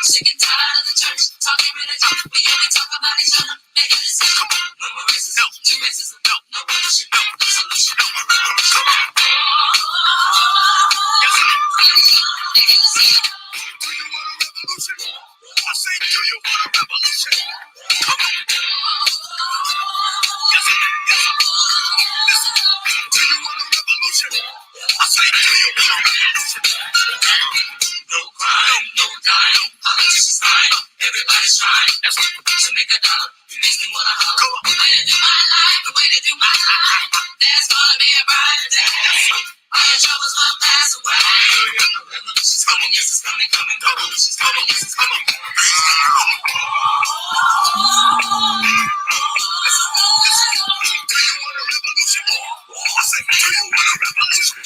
Sick and tired of the church talking religion. We only talk about each other, making decisions. No more racism, to racism. No revolution, no solution, no more revolution. Do you want a revolution? I say, do you want a revolution? Come on. Yes, listen. Do you want a revolution? I say, do you want a revolution? No crime, no dying. Politicians lying. Everybody's trying. That's right. To make a dollar. You makes me wanna holler. The way to do my life, the way to do my life. There's gonna be a brighter day. All your troubles will pass away. Revolution's coming, yes, it's coming, coming. Revolution's coming, yes, it's coming. Do you want a revolution? I say, do you want a revolution?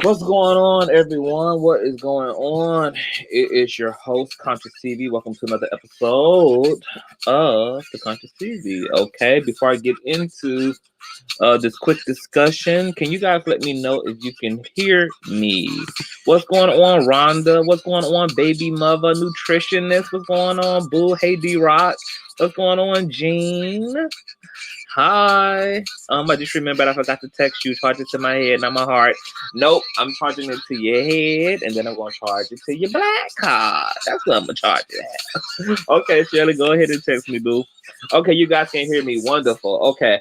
What's going on, everyone? What is going on? It is your host, Conscious TV. Welcome to another episode of the Conscious TV. Okay, before I get into this quick discussion, can you guys let me know if you can hear me? What's going on, Rhonda? What's going on, baby mother, nutritionist? What's going on, boo? Hey, D-Rock. What's going on, Jean? Hi. I just remembered I forgot to text you. Charge it to my head, not my heart. Nope, I'm charging it to your head, and then I'm going to charge it to your black card. That's what I'm going to charge it at. Okay, Shirley, go ahead and text me, boo. Okay, you guys can hear me. Wonderful. Okay.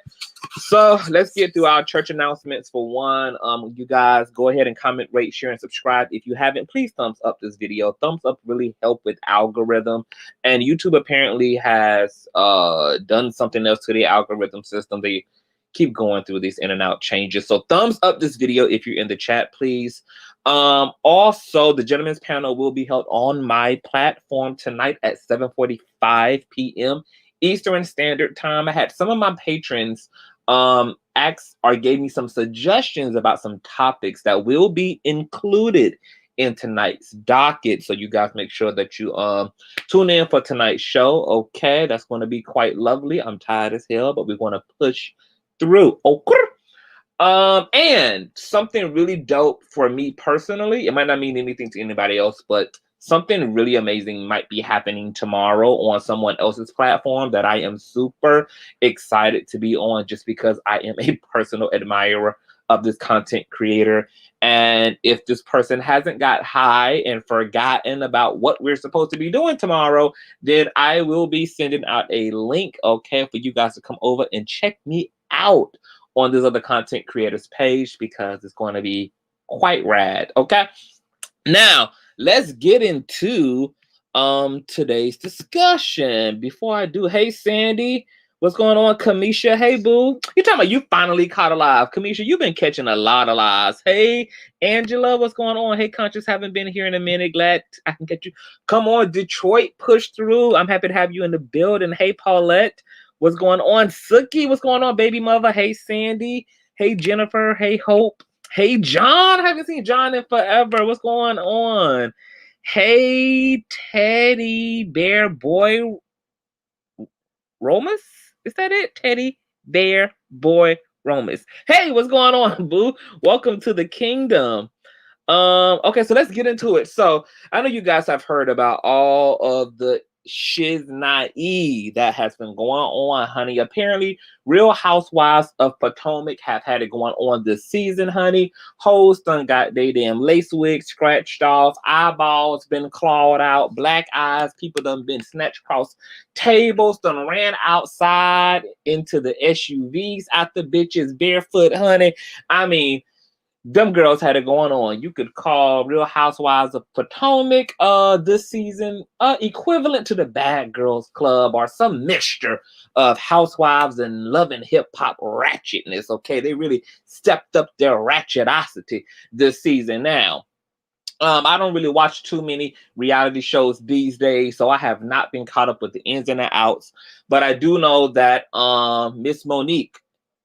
So let's get through our church announcements for one. You guys go ahead and comment, rate, share, and subscribe. If you haven't, please thumbs up this video. Thumbs up really help with algorithm. And YouTube apparently has done something else to the algorithm system. They keep going through these in and out changes. So thumbs up this video if you're in the chat, please. Also, the gentleman's panel will be held on my platform tonight at 7:45 p.m. Eastern Standard Time. I had some of my patrons asked or gave me some suggestions about some topics that will be included in tonight's docket. So you guys make sure that you tune in for tonight's show. Okay, that's going to be quite lovely. I'm tired as hell, but we're going to push through. Okay. And something really dope for me personally. It might not mean anything to anybody else, but something really amazing might be happening tomorrow on someone else's platform that I am super excited to be on, just because I am a personal admirer of this content creator. And if this person hasn't got high and forgotten about what we're supposed to be doing tomorrow, then I will be sending out a link, okay, for you guys to come over and check me out on this other content creators page, because it's going to be quite rad. Okay, now let's get into today's discussion. Before I do, hey Sandy, what's going on? Kamisha, hey boo. You talking about you finally caught a live. Kamisha, you've been catching a lot of lives. Hey Angela, what's going on? Hey Conscious, haven't been here in a minute. Glad I can get you. Come on, Detroit, push through. I'm happy to have you in the building. Hey Paulette, what's going on? Suki, what's going on, baby mother? Hey Sandy, hey Jennifer, hey Hope. Hey, John. I haven't seen John in forever. What's going on? Hey, Teddy Bear Boy Romus? Is that it? Teddy Bear Boy Romus. Hey, what's going on, boo? Welcome to the kingdom. Okay, so let's get into it. So I know you guys have heard about all of the shiznai that has been going on, honey. Apparently, Real Housewives of Potomac have had it going on this season, honey. Hoes done got they damn lace wigs scratched off, eyeballs been clawed out, black eyes, people done been snatched across tables, done ran outside into the SUVs out the bitches barefoot, honey. I mean, them girls had it going on. You could call Real Housewives of Potomac this season equivalent to the Bad Girls Club, or some mixture of Housewives and Love and Hip Hop ratchetness. Okay, they really stepped up their ratchetosity this season. Now, I don't really watch too many reality shows these days, so I have not been caught up with the ins and the outs. But I do know that Miss Monique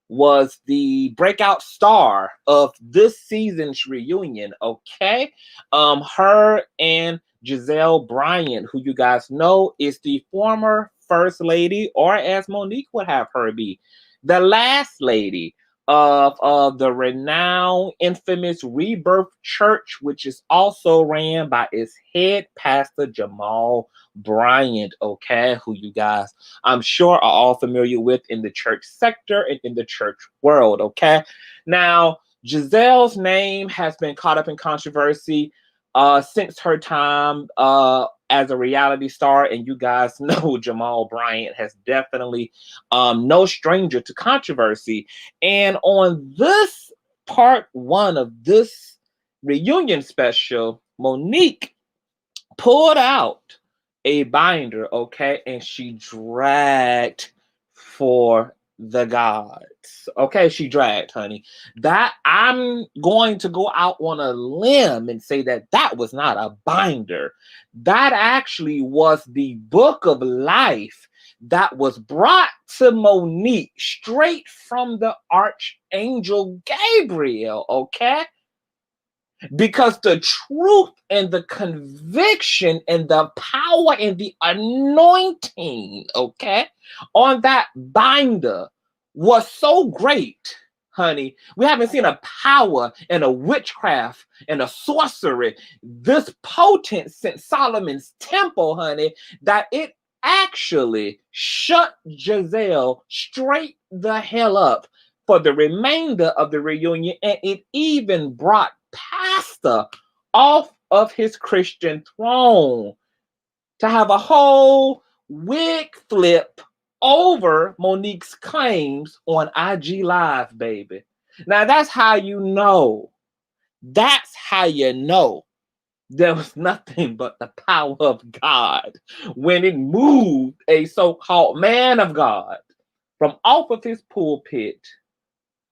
was the breakout star of this season's reunion. Okay, her and Gizelle Bryant, who you guys know is the former First Lady, or as Monique would have her be, the last lady of the renowned, infamous Rebirth Church, which is also ran by its head pastor, Jamal Bryant, okay, who you guys, I'm sure, are all familiar with in the church sector and in the church world, okay? Now, Gizelle's name has been caught up in controversy since her time as a reality star, and you guys know Jamal Bryant has definitely no stranger to controversy. And on this part one of this reunion special, Monique pulled out a binder, okay, and she dragged for the gods. Okay, she dragged, honey. That I'm going to go out on a limb and say that that was not a binder. That actually was the book of life that was brought to Monique straight from the Archangel Gabriel, okay? Because the truth and the conviction and the power and the anointing, okay, on that binder was so great, honey. We haven't seen a power and a witchcraft and a sorcery this potent since Solomon's temple, honey, that it actually shut Gizelle straight the hell up for the remainder of the reunion, and it even brought pastor off of his Christian throne to have a whole wig flip over Monique's claims on IG Live, baby. Now that's how you know. That's how you know there was nothing but the power of God when it moved a so-called man of God from off of his pulpit,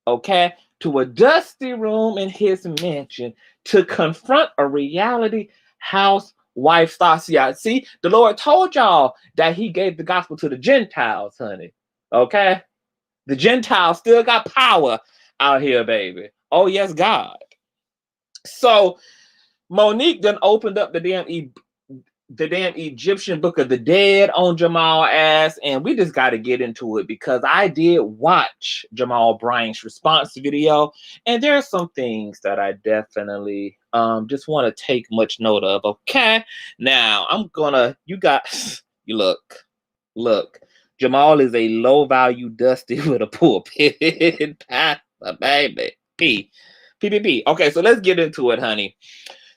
okay, to a dusty room in his mansion to confront a reality housewife star. See, the Lord told y'all that he gave the gospel to the Gentiles, honey. Okay? The Gentiles still got power out here, baby. Oh, yes, God. So Monique then opened up the damn Egyptian Book of the Dead on Jamal ass, and we just got to get into it because I did watch Jamal Bryant's response video, and there are some things that I definitely just want to take much note of. Okay, now I'm gonna, you guys, you look, Jamal is a low value dusty with a pulpit pastor, baby. P. Okay, so let's get into it, honey.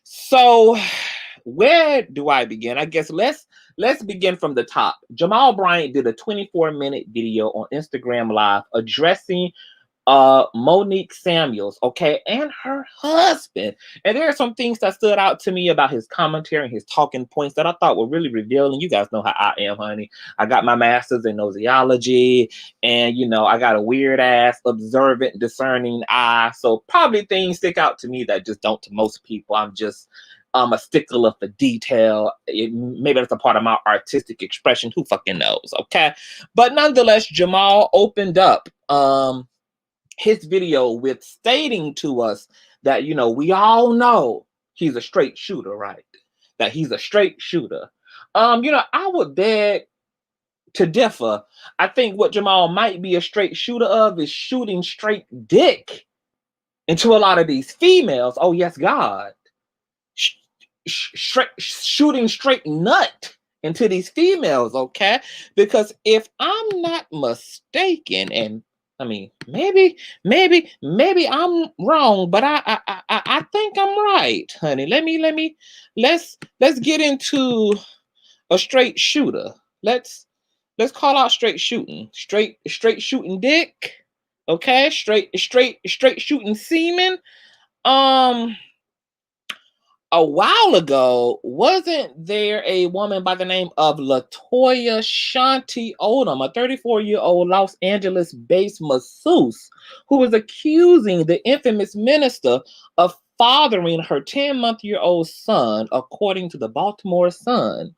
So where do I begin? I guess let's begin from the top. Jamal Bryant did a 24-minute video on Instagram Live addressing Monique Samuels, okay, and her husband. And there are some things that stood out to me about his commentary and his talking points that I thought were really revealing. You guys know how I am, honey. I got my master's in nosology, and you know, I got a weird ass, observant, discerning eye. So probably things stick out to me that just don't to most people. I'm just a stickler for detail. Maybe that's a part of my artistic expression. Who fucking knows? Okay. But nonetheless, Jamal opened up his video with stating to us that, you know, we all know he's a straight shooter, right? That he's a straight shooter. You know, I would beg to differ. I think what Jamal might be a straight shooter of is shooting straight dick into a lot of these females. Oh, yes, God. Shooting straight nut into these females, okay? Because if I'm not mistaken, and I mean, maybe I'm wrong, but I think I'm right, honey. Let's get into a straight shooter. Let's call out straight shooting, straight shooting dick, okay? Straight shooting semen. A while ago, wasn't there a woman by the name of Latoya Shanti Odom, a 34-year-old Los Angeles-based masseuse, who was accusing the infamous minister of fathering her 10-month-old son, according to the Baltimore Sun.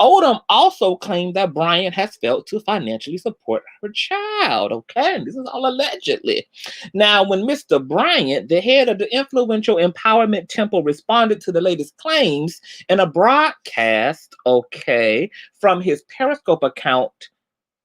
Odom also claimed that Bryant has failed to financially support her child. Okay, this is all allegedly. Now, when Mr. Bryant, the head of the influential empowerment temple, responded to the latest claims in a broadcast, from his Periscope account,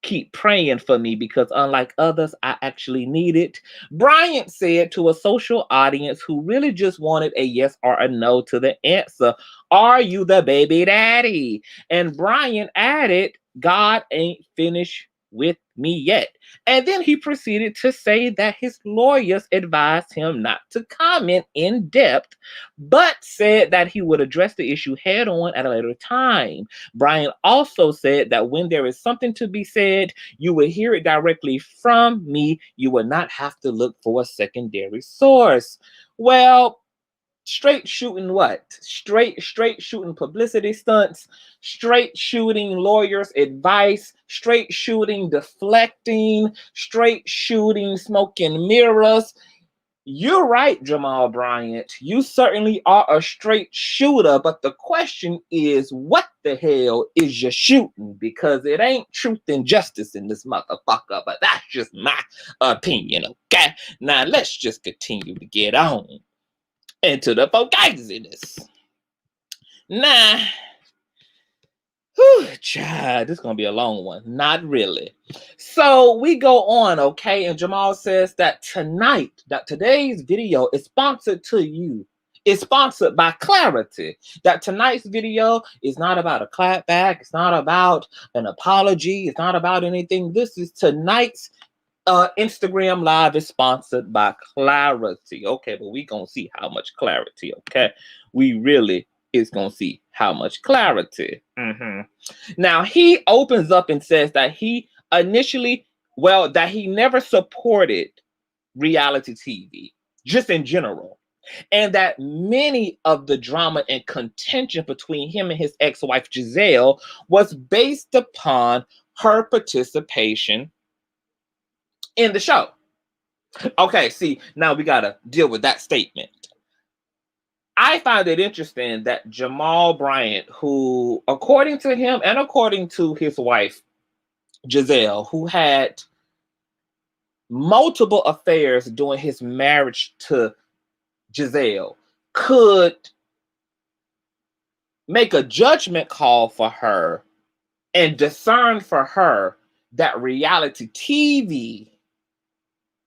"Keep praying for me because unlike others, I actually need it," Bryant said to a social audience who really just wanted a yes or a no to the answer, "Are you the baby daddy?" And Bryant added, "God ain't finished with me yet." And then he proceeded to say that his lawyers advised him not to comment in depth, but said that he would address the issue head on at a later time. Bryant also said that when there is something to be said, you will hear it directly from me. You will not have to look for a secondary source. Well, straight shooting what? Straight shooting publicity stunts, straight shooting lawyers' advice, straight shooting deflecting, straight shooting smoking mirrors. You're right, Jamal Bryant. You certainly are a straight shooter, but the question is, what the hell is you shooting? Because it ain't truth and justice in this motherfucker, but that's just my opinion, okay? Now, let's just continue to get on into the focus. Nah. Child, this is going to be a long one. Not really. So we go on, and Jamal says that today's video is sponsored to you. It's sponsored by Clarity. That tonight's video is not about a clapback. It's not about an apology. It's not about anything. This is tonight's Instagram Live is sponsored by Clarity. Okay, but we going to see how much clarity, okay? We really is going to see how much clarity. Now, he opens up and says that he that he never supported reality TV, just in general. And that many of the drama and contention between him and his ex-wife Gizelle was based upon her participation in the show. Okay, see, now we got to deal with that statement. I find it interesting that Jamal Bryant, who, according to him and according to his wife, Gizelle, who had multiple affairs during his marriage to Gizelle, could make a judgment call for her and discern for her that reality TV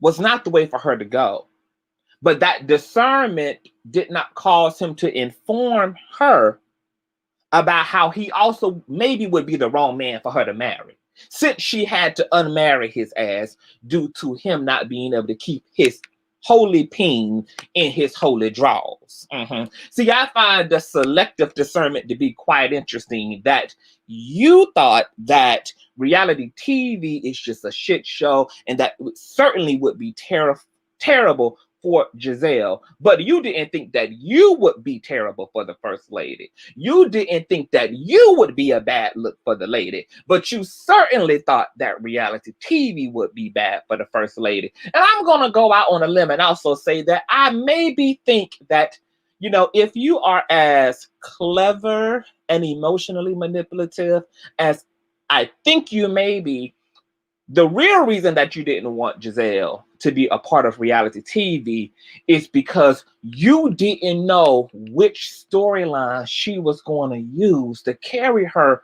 was not the way for her to go. But that discernment did not cause him to inform her about how he also maybe would be the wrong man for her to marry, since she had to unmarry his ass due to him not being able to keep his holy peen in his holy drawers. See, I find the selective discernment to be quite interesting, that you thought that reality TV is just a shit show and that it certainly would be terrible for Gizelle, but you didn't think that you would be terrible for the first lady. You didn't think that you would be a bad look for the lady, but you certainly thought that reality TV would be bad for the first lady. And I'm going to go out on a limb and also say that I maybe think that, if you are as clever and emotionally manipulative as I think you may be, the real reason that you didn't want Gizelle to be a part of reality TV is because you didn't know which storyline she was going to use to carry her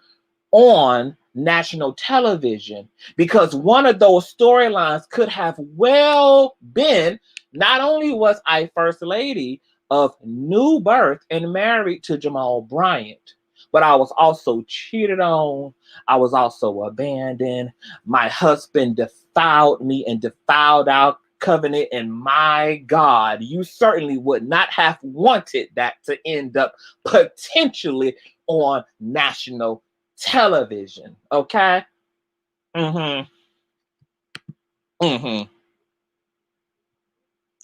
on national television. Because one of those storylines could have well been, not only was I first lady of new birth and married to Jamal Bryant, but I was also cheated on. I was also abandoned. My husband defiled me and defiled our covenant. And my God, you certainly would not have wanted that to end up potentially on national television. Okay?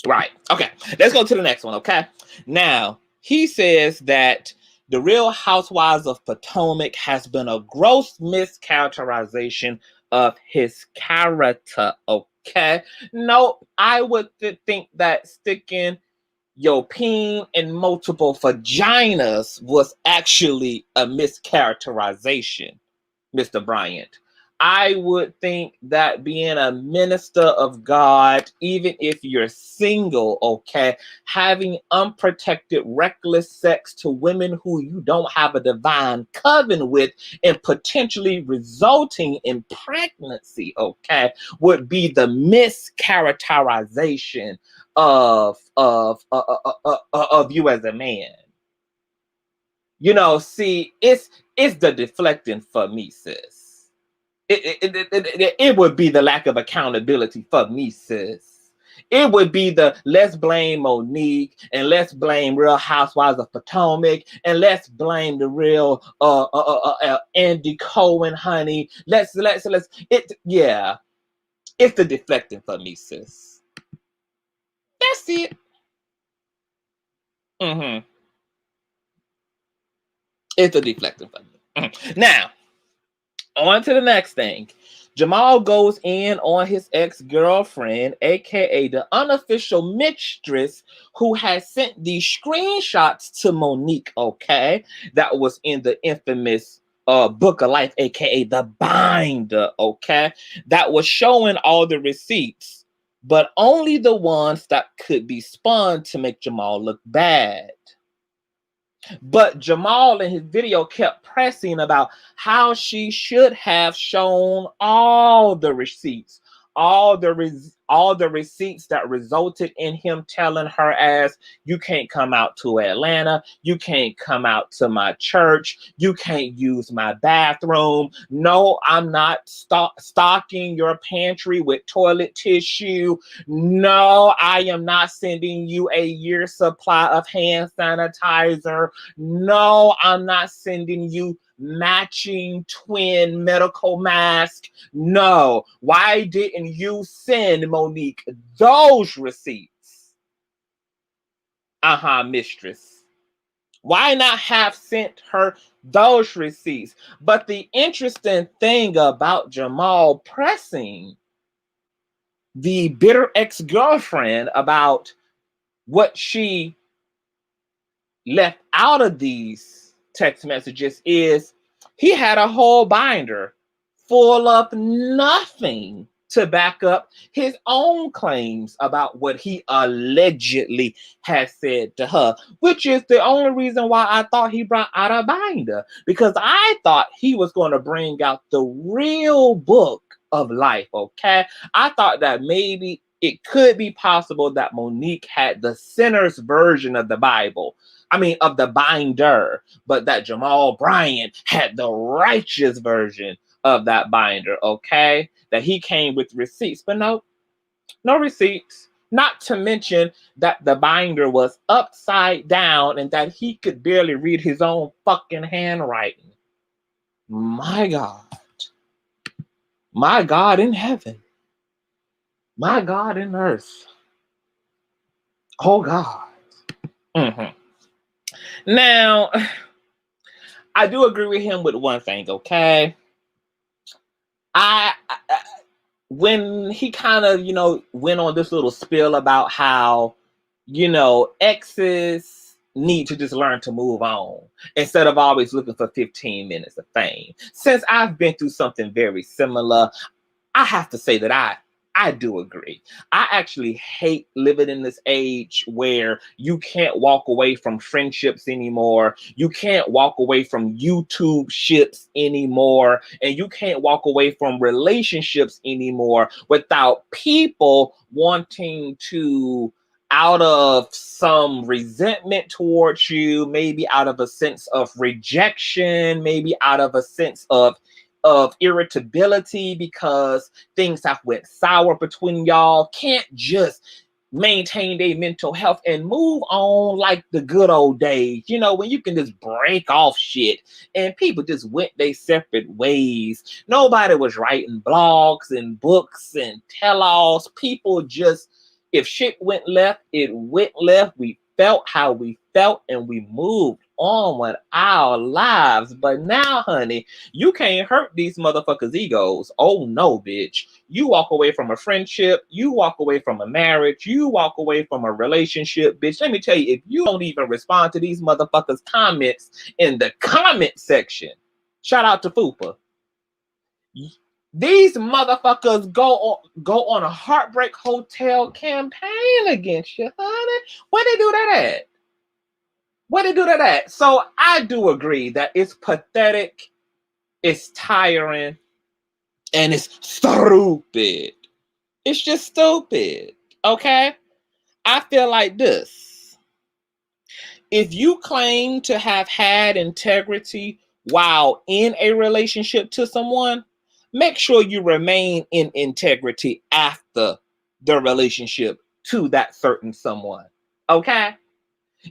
Right. Okay. Let's go to the next one. Okay. Now, he says that the Real Housewives of Potomac has been a gross mischaracterization of his character. Okay. No, I would think that sticking your peen and multiple vaginas was actually a mischaracterization, Mr. Bryant. I would think that being a minister of God, even if you're single, okay, having unprotected, reckless sex to women who you don't have a divine covenant with and potentially resulting in pregnancy, okay, would be the mischaracterization of you as a man. You know, see, it's the deflecting for me, sis. It would be the lack of accountability for me, sis. It would be the let's blame Monique and let's blame Real Housewives of Potomac and let's blame the real Andy Cohen, honey. Let's yeah. It's the deflecting for me, sis. That's it. It's a deflecting for me. Now, on to the next thing. Jamal goes in on his ex-girlfriend, aka the unofficial mistress, who has sent these screenshots to Monique, okay? That was in the infamous Book of Life, aka the binder, okay? That was showing all the receipts, but only the ones that could be spun to make Jamal look bad. But Jamal in his video kept pressing about how she should have shown all the receipts, all the receipts that resulted in him telling her as, you can't come out to Atlanta, you can't come out to my church, you can't use my bathroom. No, I'm not stocking your pantry with toilet tissue. No, I am not sending you a year's supply of hand sanitizer. No, I'm not sending you matching twin medical mask. No. Why didn't you send Monique those receipts? Mistress. Why not have sent her those receipts? But the interesting thing about Jamal pressing the bitter ex-girlfriend about what she left out of these text messages is he had a whole binder full of nothing to back up his own claims about what he allegedly has said to her, which is the only reason why I thought he brought out a binder, because I thought he was going to bring out the real book of life, okay? I thought that maybe it could be possible that Monique had the sinner's version of the Bible, of the binder, but that Jamal Bryant had the righteous version of that binder, okay? That he came with receipts, but no receipts. Not to mention that the binder was upside down and that he could barely read his own fucking handwriting. My God. My God in heaven. My God in earth. Oh God. Now, I do agree with him with one thing, okay? When he kind of, went on this little spiel about how, exes need to just learn to move on instead of always looking for 15 minutes of fame. Since I've been through something very similar, I have to say that I do agree. I actually hate living in this age where you can't walk away from friendships anymore. You can't walk away from YouTube ships anymore. And you can't walk away from relationships anymore without people wanting to, out of some resentment towards you, maybe out of a sense of rejection, maybe out of a sense of irritability because things have went sour between y'all, can't just maintain their mental health and move on like the good old days, when you can just break off shit and people just went their separate ways. Nobody was writing blogs and books and tell-alls. People just, if shit went left, it went left. We felt how we felt and we moved on with our lives. But now, honey, you can't hurt these motherfuckers' egos. Oh no, bitch. You walk away from a friendship, you walk away from a marriage, you walk away from a relationship, bitch. Let me tell you, if you don't even respond to these motherfuckers' comments in the comment section, shout out to Fupa. These motherfuckers go on a heartbreak hotel campaign against you, honey. Where they do that at? Where they do that at? So I do agree that it's pathetic, it's tiring, and it's stupid. It's just stupid, okay? I feel like this. If you claim to have had integrity while in a relationship to someone, make sure you remain in integrity after the relationship to that certain someone, okay?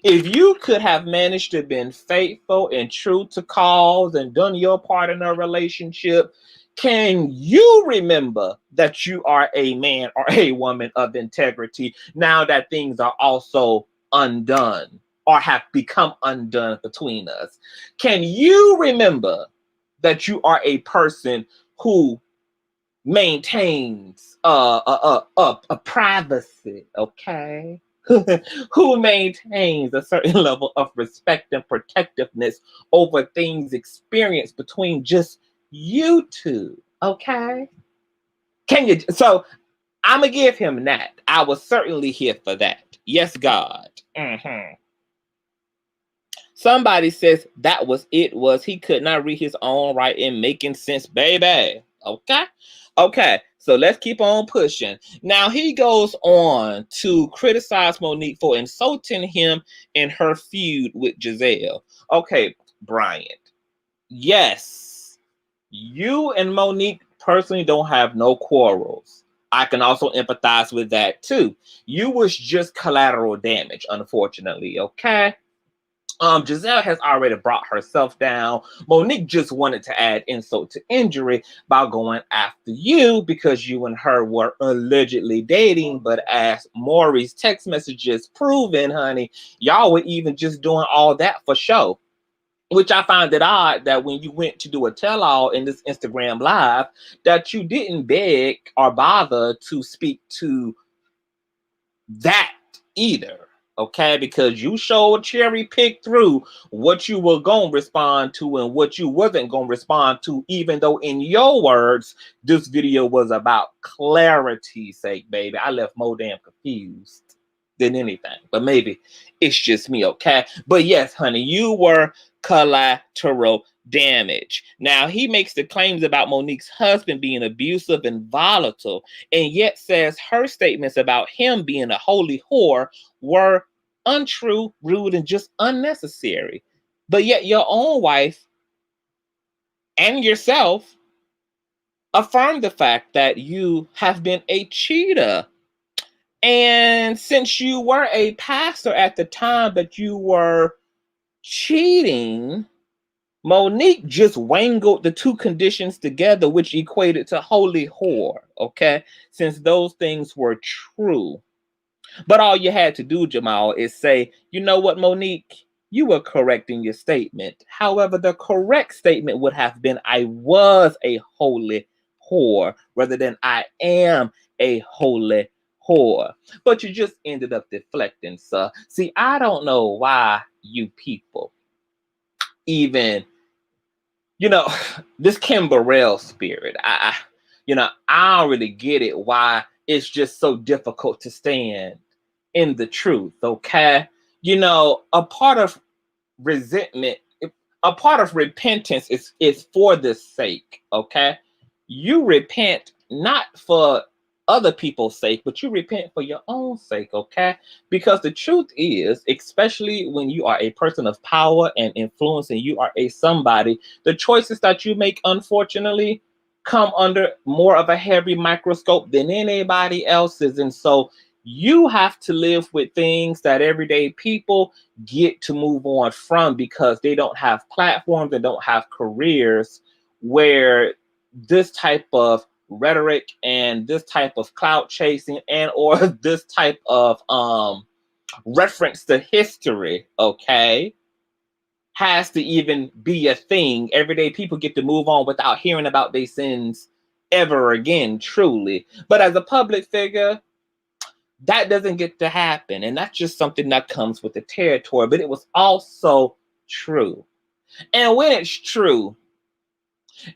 If you could have managed to been faithful and true to cause and done your part in a relationship, can you remember that you are a man or a woman of integrity now that things are also undone or have become undone between us? Can you remember that you are a person who maintains a privacy, okay? Who maintains a certain level of respect and protectiveness over things experienced between just you two, okay? Can you? So I'm gonna give him that. I was certainly here for that. Yes, God. Somebody says that was he could not read his own right in making sense, baby. Okay. So let's keep on pushing. Now he goes on to criticize Monique for insulting him in her feud with Gizelle. Okay, Bryant. Yes, you and Monique personally don't have no quarrels. I can also empathize with that too. You was just collateral damage, unfortunately, okay? Gizelle has already brought herself down. Monique just wanted to add insult to injury by going after you because you and her were allegedly dating. But as Maury's text messages proven, honey, y'all were even just doing all that for show. Which I find it odd that when you went to do a tell-all in this Instagram live, that you didn't beg or bother to speak to that either. Okay, because you showed cherry pick through what you were going to respond to and what you wasn't going to respond to, even though in your words, this video was about clarity's sake, baby. I left more damn confused than anything, but maybe it's just me, okay? But yes, honey, you were collateral damage. Now, he makes the claims about Monique's husband being abusive and volatile, and yet says her statements about him being a holy whore were untrue, rude, and just unnecessary. But yet your own wife and yourself affirm the fact that you have been a cheater. And since you were a pastor at the time that you were cheating, Monique just wangled the two conditions together, which equated to holy whore, okay? Since those things were true. But all you had to do, Jamal, is say, you know what, Monique? You were correct in your statement. However, the correct statement would have been, I was a holy whore, rather than I am a holy whore. But you just ended up deflecting, sir. See, I don't know why you people even, this Kim Burrell spirit, I don't really get it, why it's just so difficult to stand in the truth, okay? A part of resentment, a part of repentance is for this sake, okay? You repent not for other people's sake, but you repent for your own sake, okay? Because the truth is, especially when you are a person of power and influence and you are a somebody, the choices that you make, unfortunately, come under more of a heavy microscope than anybody else's. And so you have to live with things that everyday people get to move on from because they don't have platforms and don't have careers where this type of rhetoric and this type of clout chasing and or this type of reference to history, okay, has to even be a thing. Everyday people get to move on without hearing about their sins ever again, truly. But as a public figure, that doesn't get to happen. And that's just something that comes with the territory. But it was also true. And when it's true,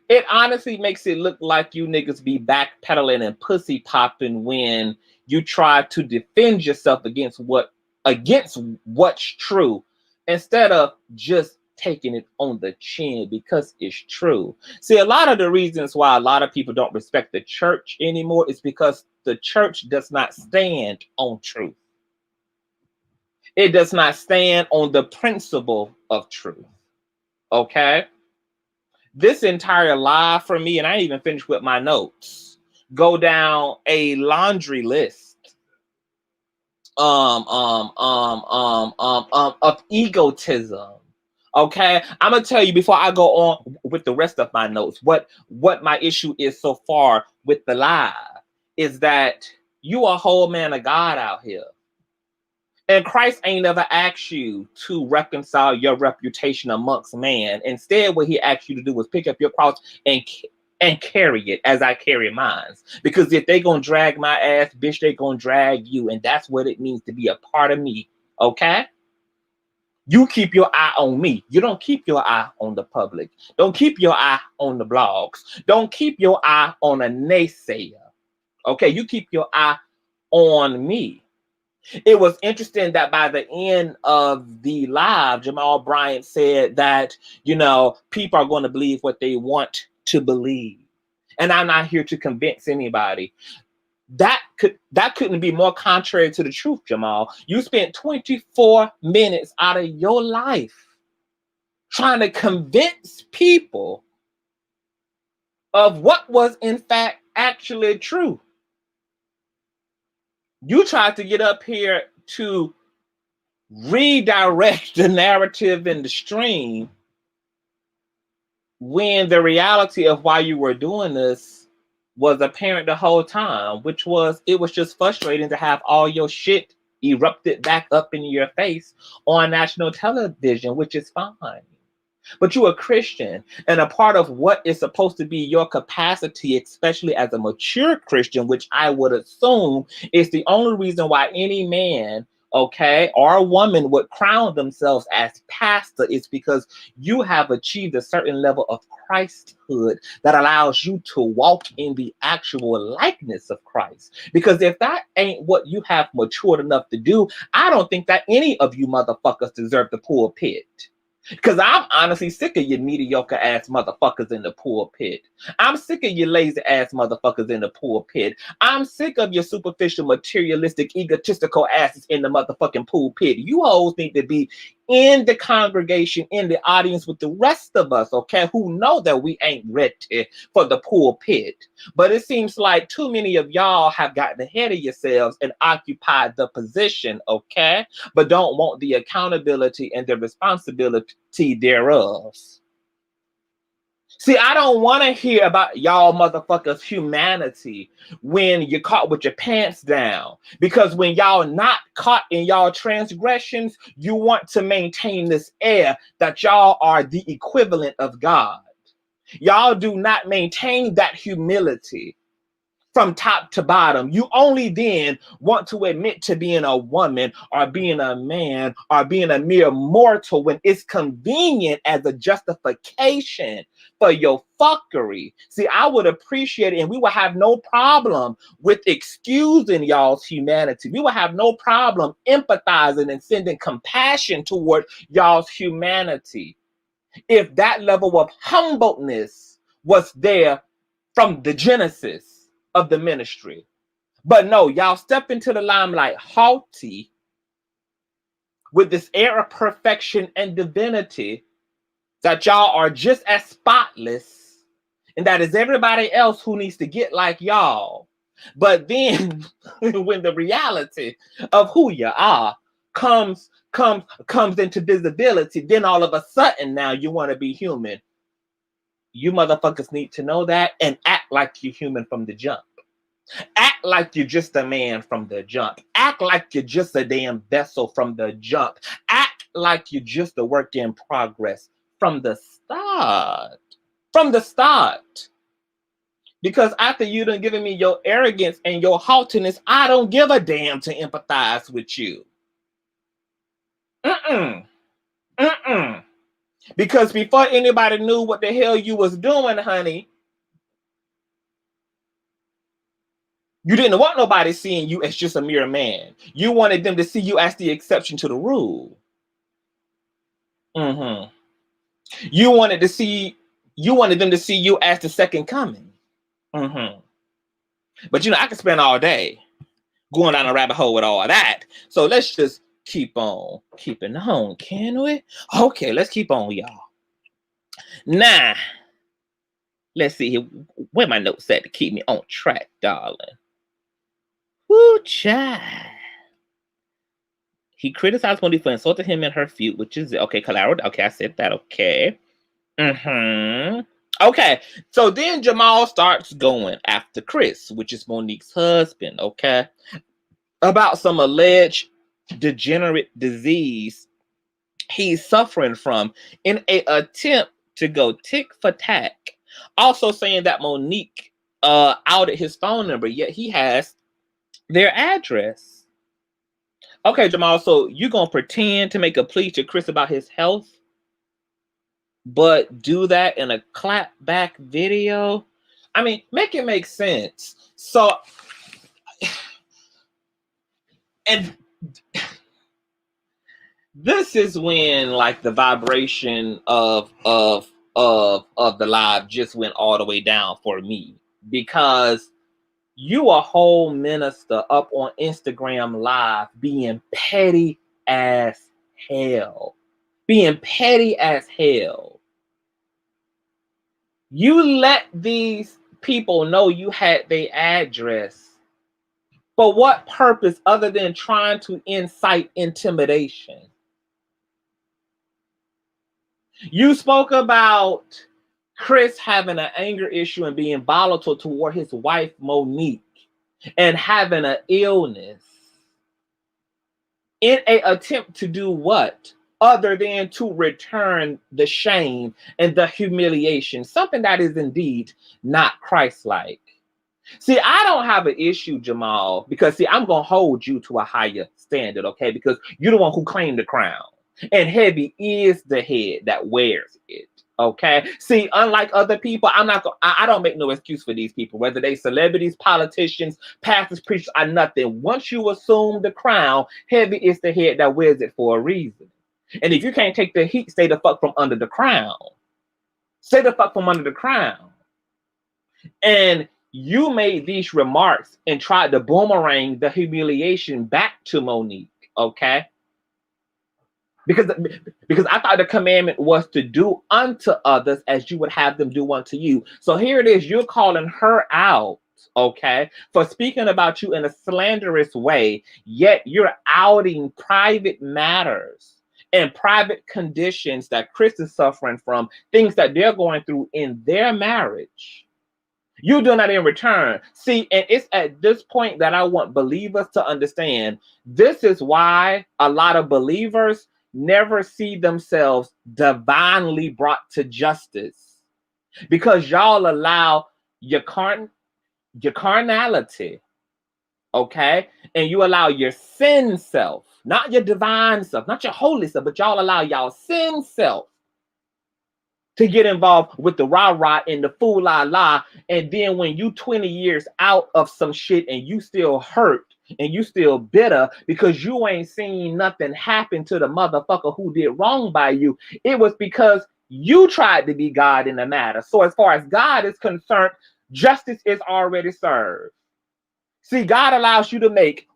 it honestly makes it look like you niggas be backpedaling and pussy popping when you try to defend yourself against what's true, instead of just taking it on the chin because it's true. See, a lot of the reasons why a lot of people don't respect the church anymore is because the church does not stand on truth. It does not stand on the principle of truth. Okay? This entire live for me, and I ain't even finished with my notes, go down a laundry list of egotism. Okay, I'm gonna tell you before I go on with the rest of my notes what my issue is so far with the live is that you a whole man of God out here. And Christ ain't never asked you to reconcile your reputation amongst man. Instead, what he asked you to do was pick up your cross and carry it as I carry mine. Because if they gonna drag my ass, bitch, they gonna drag you. And that's what it means to be a part of me, okay? You keep your eye on me. You don't keep your eye on the public. Don't keep your eye on the blogs. Don't keep your eye on a naysayer, okay? You keep your eye on me. It was interesting that by the end of the live, Jamal Bryant said that, people are going to believe what they want to believe. And I'm not here to convince anybody. That couldn't be more contrary to the truth, Jamal. You spent 24 minutes out of your life trying to convince people of what was in fact actually true. You tried to get up here to redirect the narrative and the stream when the reality of why you were doing this was apparent the whole time, which was it was just frustrating to have all your shit erupted back up in your face on national television, which is fine. But you're a Christian, and a part of what is supposed to be your capacity, especially as a mature Christian, which I would assume is the only reason why any man, okay, or a woman would crown themselves as pastor, is because you have achieved a certain level of Christhood that allows you to walk in the actual likeness of Christ. Because if that ain't what you have matured enough to do, I don't think that any of you motherfuckers deserve the pulpit. Because I'm honestly sick of you mediocre ass motherfuckers in the pulpit. I'm sick of you lazy ass motherfuckers in the pulpit. I'm sick of your superficial, materialistic, egotistical asses in the motherfucking pulpit. You hoes need to be in the congregation, in the audience with the rest of us, okay, who know that we ain't ready for the pulpit. But it seems like too many of y'all have gotten ahead of yourselves and occupied the position, okay, but don't want the accountability and the responsibility thereof. See, I don't want to hear about y'all motherfuckers' humanity when you're caught with your pants down. Because when y'all not caught in y'all transgressions, you want to maintain this air that y'all are the equivalent of God. Y'all do not maintain that humility from top to bottom. You only then want to admit to being a woman or being a man or being a mere mortal when it's convenient as a justification for your fuckery. See, I would appreciate it, and we would have no problem with excusing y'all's humanity. We would have no problem empathizing and sending compassion toward y'all's humanity if that level of humbleness was there from the genesis of the ministry. But no, y'all step into the limelight haughty with this air of perfection and divinity that y'all are just as spotless, and that is everybody else who needs to get like y'all. But then when the reality of who you are comes into visibility, then all of a sudden now you want to be human. You motherfuckers need to know that and act like you're human from the jump. Act like you're just a man from the jump. Act like you're just a damn vessel from the jump. Act like you're just a work in progress from the start. From the start. Because after you done given me your arrogance and your haughtiness, I don't give a damn to empathize with you. Because before anybody knew what the hell you was doing, honey, you didn't want nobody seeing you as just a mere man. You wanted them to see you as the exception to the rule. You wanted them to see you as the second coming. But I can spend all day going down a rabbit hole with all that. So let's just keep on keeping on, can we? Okay, let's keep on, y'all. Now, let's see here. Where my notes at to keep me on track, darling? Woo, child. He criticized Monique for insulting him in her feud, which is okay. Collateral. Okay, I said that. Okay. Okay. So then Jamal starts going after Chris, which is Monique's husband. Okay, about some alleged degenerate disease he's suffering from in an attempt to go tick for tack. Also saying that Monique outed his phone number, yet he has their address. Okay, Jamal, so you gonna pretend to make a plea to Chris about his health, but do that in a clapback video? I mean, make it make sense. So, and this is when like the vibration of the live just went all the way down for me, because you a whole minister up on Instagram live being petty as hell. Being petty as hell. You let these people know you had their address. For what purpose other than trying to incite intimidation? You spoke about Chris having an anger issue and being volatile toward his wife, Monique, and having an illness in an attempt to do what? Other than to return the shame and the humiliation, something that is indeed not Christ-like. See, I don't have an issue, Jamal, because see, I'm going to hold you to a higher standard, okay? Because you're the one who claimed the crown. And heavy is the head that wears it. Okay. See, unlike other people, I don't make no excuse for these people, whether they celebrities, politicians, pastors, preachers, or nothing. Once you assume the crown, heavy is the head that wears it for a reason. And if you can't take the heat, stay the fuck from under the crown. Stay the fuck from under the crown. And you made these remarks and tried to boomerang the humiliation back to Monique. Okay. Because I thought the commandment was to do unto others as you would have them do unto you. So here it is, you're calling her out, okay, for speaking about you in a slanderous way, yet you're outing private matters and private conditions that Chris is suffering from, things that they're going through in their marriage. You do that in return. See, and it's at this point that I want believers to understand, this is why a lot of believers never see themselves divinely brought to justice, because y'all allow your carnality, okay, and you allow your sin self, not your divine self, not your holy self, but y'all allow y'all sin self to get involved with the rah-rah and the fool-la-la. And then when you 20 years out of some shit and you still hurt and you still bitter because you ain't seen nothing happen to the motherfucker who did wrong by you, it was because you tried to be God in the matter. So as far as God is concerned, justice is already served. See, God allows you to make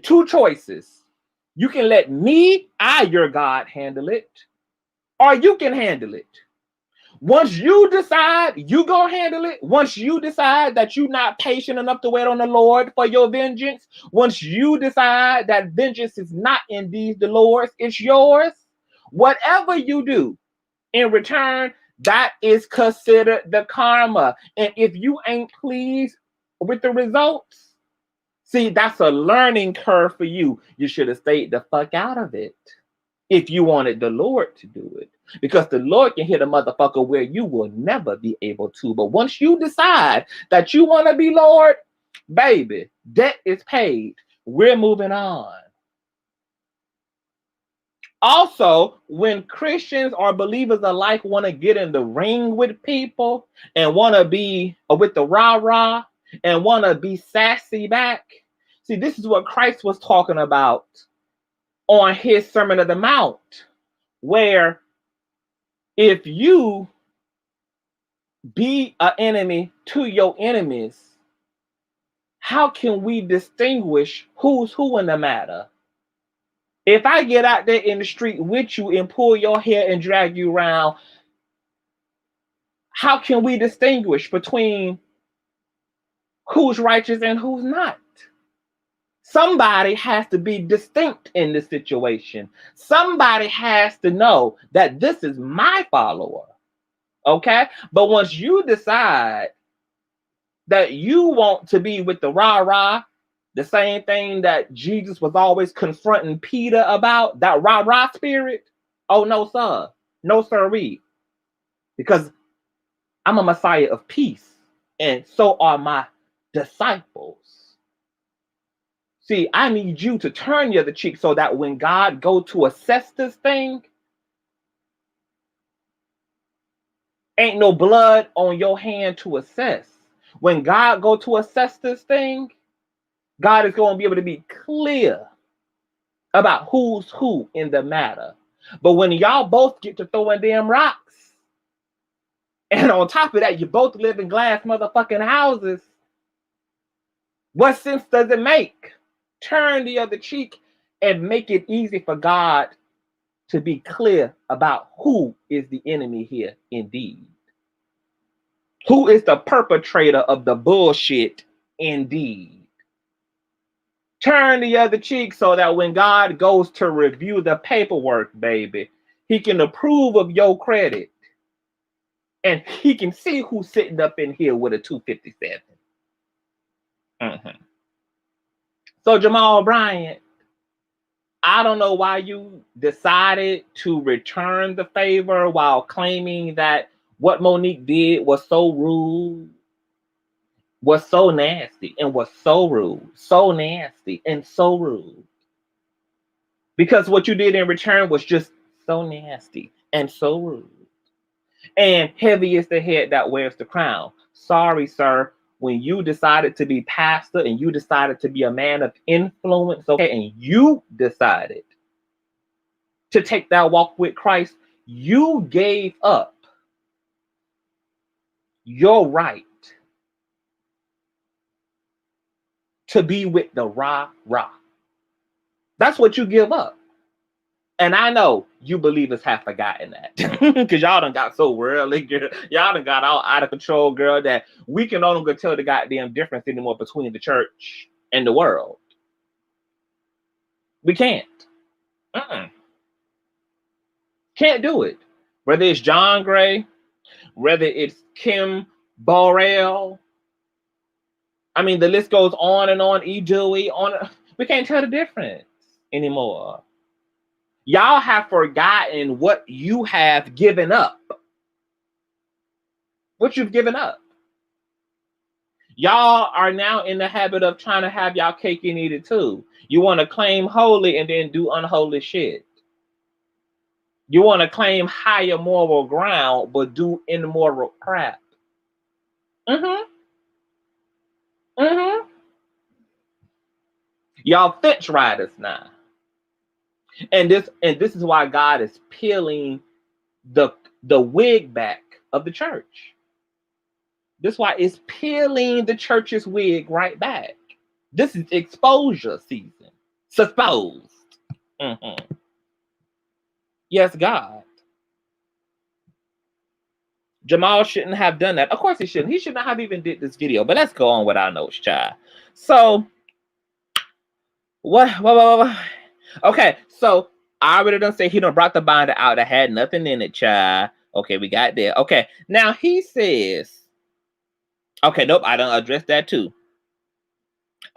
two choices. You can let me, your God, handle it, or you can handle it. Once you decide you gonna handle it, once you decide that you're not patient enough to wait on the Lord for your vengeance, once you decide that vengeance is not indeed the Lord's, it's yours, whatever you do in return, that is considered the karma. And if you ain't pleased with the results, see, that's a learning curve for you. You should have stayed the fuck out of it. if you wanted the Lord to do it. Because the Lord can hit a motherfucker where you will never be able to. But once you decide that you want to be Lord, baby, debt is paid. We're moving on. Also, when Christians or believers alike want to get in the ring with people and want to be with the rah-rah and want to be sassy back, see, this is what Christ was talking about on his Sermon on the Mount, where if you be an enemy to your enemies, how can we distinguish who's who in the matter? If I get out there in the street with you and pull your hair and drag you around, how can we distinguish between who's righteous and who's not? Somebody has to be distinct in this situation. Somebody has to know that this is my follower. Okay? But once you decide that you want to be with the rah-rah, the same thing that Jesus was always confronting Peter about, that rah-rah spirit, oh, no, sir. No, sirree. Because I'm a Messiah of peace, and so are my disciples. See, I need you to turn the other cheek so that when God go to assess this thing, ain't no blood on your hand to assess. When God go to assess this thing, God is going to be able to be clear about who's who in the matter. But when y'all both get to throwing damn rocks, and on top of that, you both live in glass motherfucking houses, what sense does it make? Turn the other cheek and make it easy for God to be clear about who is the enemy here indeed. Who is the perpetrator of the bullshit indeed? Turn the other cheek so that when God goes to review the paperwork, baby, he can approve of your credit. And he can see who's sitting up in here with a 257. So Jamal Bryant, I don't know why you decided to return the favor while claiming that what Monique did was so rude, was so nasty, and was so rude, so nasty, and so rude. Because what you did in return was just so nasty and so rude. And heavy is the head that wears the crown. Sorry, sir. When you decided to be pastor and you decided to be a man of influence, okay, and you decided to take that walk with Christ, you gave up your right to be with the rah-rah. That's what you give up. And I know you believers have forgotten that because y'all done got so worldly, girl. Y'all done got all out of control, girl, that we can no longer tell the goddamn difference anymore between the church and the world. We can't. Can't do it. Whether it's John Gray, whether it's Kim Burrell, I mean, the list goes on and on. E. Dewey, on. We can't tell the difference anymore. Y'all have forgotten what you have given up. What you've given up. Y'all are now in the habit of trying to have y'all cake and eat it too. You want to claim holy and then do unholy shit. You want to claim higher moral ground but do immoral crap. Y'all fence riders now. And this is why God is peeling the wig back of the church. This is why it's peeling the church's wig right back. This is exposure season. Exposed. Yes, God. Jamal shouldn't have done that. Of course he shouldn't. He should not have even did this video. But let's go on with our notes, child. So, what? Okay, so I already done say he done brought the binder out that had nothing in it, child. Okay, we got there. Okay, now he says, okay, nope, I done addressed that too.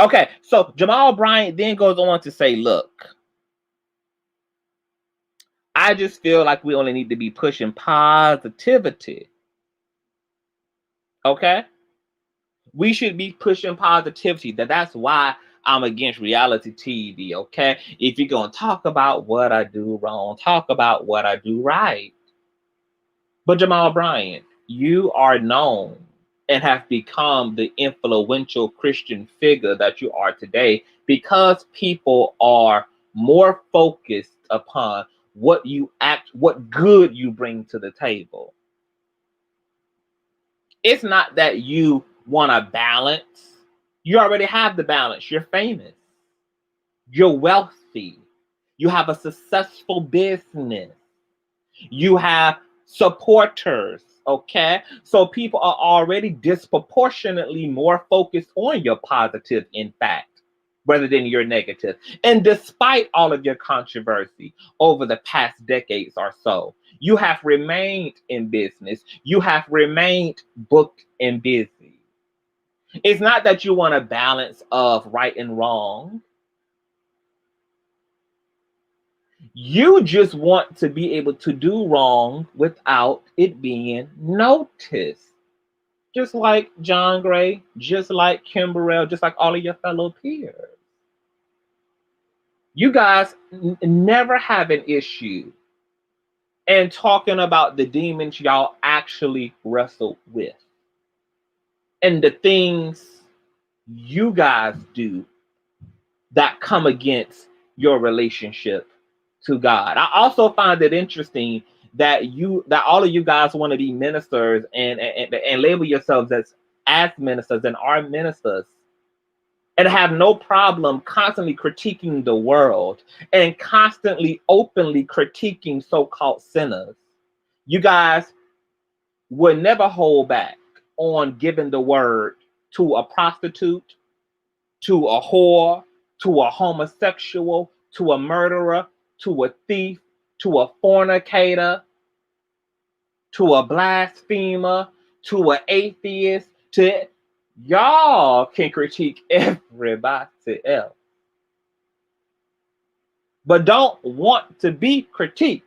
Okay, so Jamal Bryant then goes on to say, look, I just feel like we only need to be pushing positivity. Okay? We should be pushing positivity. That's why I'm against reality TV, okay? If you're going to talk about what I do wrong, talk about what I do right. But Jamal Bryant, you are known and have become the influential Christian figure that you are today because people are more focused upon what good you bring to the table. It's not that you want a balance. You already have the balance. You're famous. You're wealthy. You have a successful business. You have supporters, okay? So people are already disproportionately more focused on your positive, in fact, rather than your negative. And despite all of your controversy over the past decades or so, you have remained in business. You have remained booked and busy. It's not that you want a balance of right and wrong. You just want to be able to do wrong without it being noticed. Just like John Gray, just like Kimberell, just like all of your fellow peers. You guys never have an issue in talking about the demons y'all actually wrestle with and the things you guys do that come against your relationship to God. I also find it interesting that all of you guys want to be ministers and label yourselves as ministers and are ministers and have no problem constantly critiquing the world and constantly openly critiquing so-called sinners. You guys would never hold back on giving the word to a prostitute, to a whore, to a homosexual, to a murderer, to a thief, to a fornicator, to a blasphemer, to an atheist, to y'all can critique everybody else. But don't want to be critiqued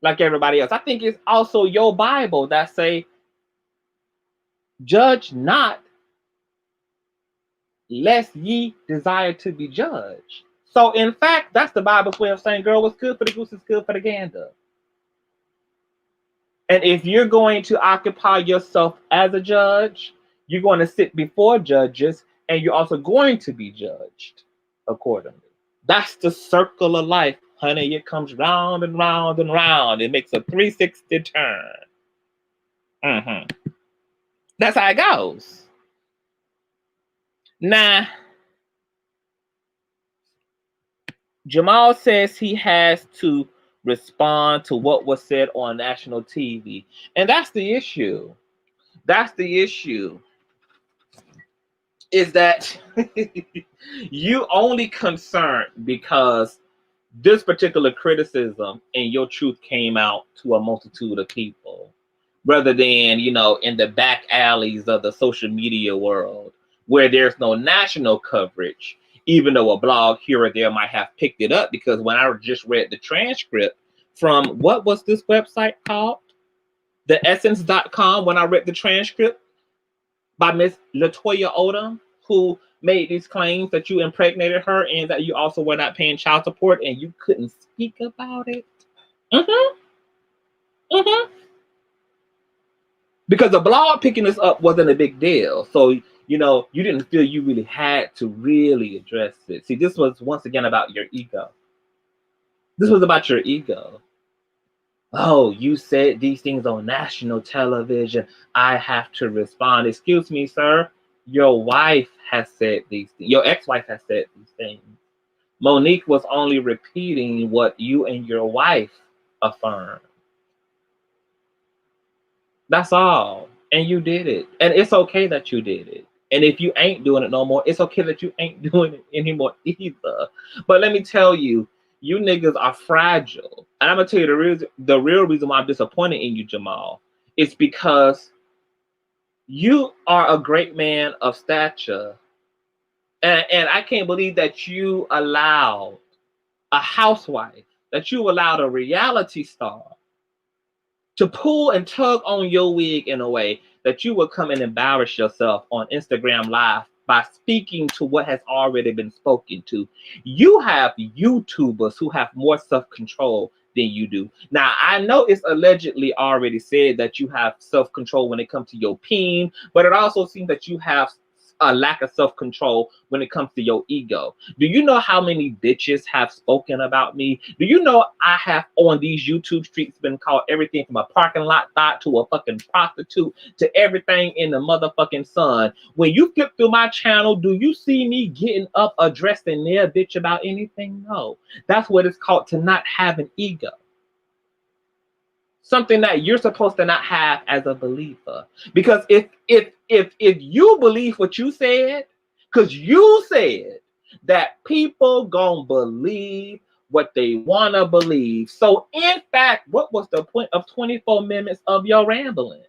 like everybody else. I think it's also your Bible that say, judge not lest ye desire to be judged. So in fact, that's the Bible's way of saying, girl, what's good for the goose is good for the gander. And if you're going to occupy yourself as a judge, you're going to sit before judges, and you're also going to be judged accordingly. That's the circle of life, honey. It comes round and round and round. It makes a 360 turn. That's how it goes. Now, Jamal says he has to respond to what was said on national TV. And that's the issue. That's the issue. Is that you only concerned because this particular criticism and your truth came out to a multitude of people, rather than, in the back alleys of the social media world where there's no national coverage, even though a blog here or there might have picked it up. Because when I just read the transcript from, what was this website called? TheEssence.com, when I read the transcript by Miss Latoya Odom, who made these claims that you impregnated her and that you also were not paying child support and you couldn't speak about it. Because the blog picking this up wasn't a big deal. So, you didn't feel you really had to really address it. See, this was once again about your ego. This was about your ego. Oh, you said these things on national television. I have to respond. Excuse me, sir. Your wife has said these things. Your ex-wife has said these things. Monique was only repeating what you and your wife affirmed. That's all. And you did it. And it's okay that you did it. And if you ain't doing it no more, it's okay that you ain't doing it anymore either. But let me tell you, you niggas are fragile. And I'm going to tell you the real reason why I'm disappointed in you, Jamal, is because you are a great man of stature. And I can't believe that you allowed a housewife that you allowed a reality star to pull and tug on your wig in a way that you would come and embarrass yourself on Instagram Live by speaking to what has already been spoken to. You have YouTubers who have more self-control than you do. Now, I know it's allegedly already said that you have self-control when it comes to your peen, but it also seems that you have a lack of self-control when it comes to your ego. Do you know how many bitches have spoken about me? Do you know I have on these YouTube streets been called everything from a parking lot thought to a fucking prostitute to everything in the motherfucking sun? When you flip through my channel, do you see me getting up addressing their bitch about anything? No. That's what it's called to not have an ego. Something that you're supposed to not have as a believer. Because if you believe what you said, because you said that people gonna believe what they wanna believe. So in fact, what was the point of 24 minutes of your rambling?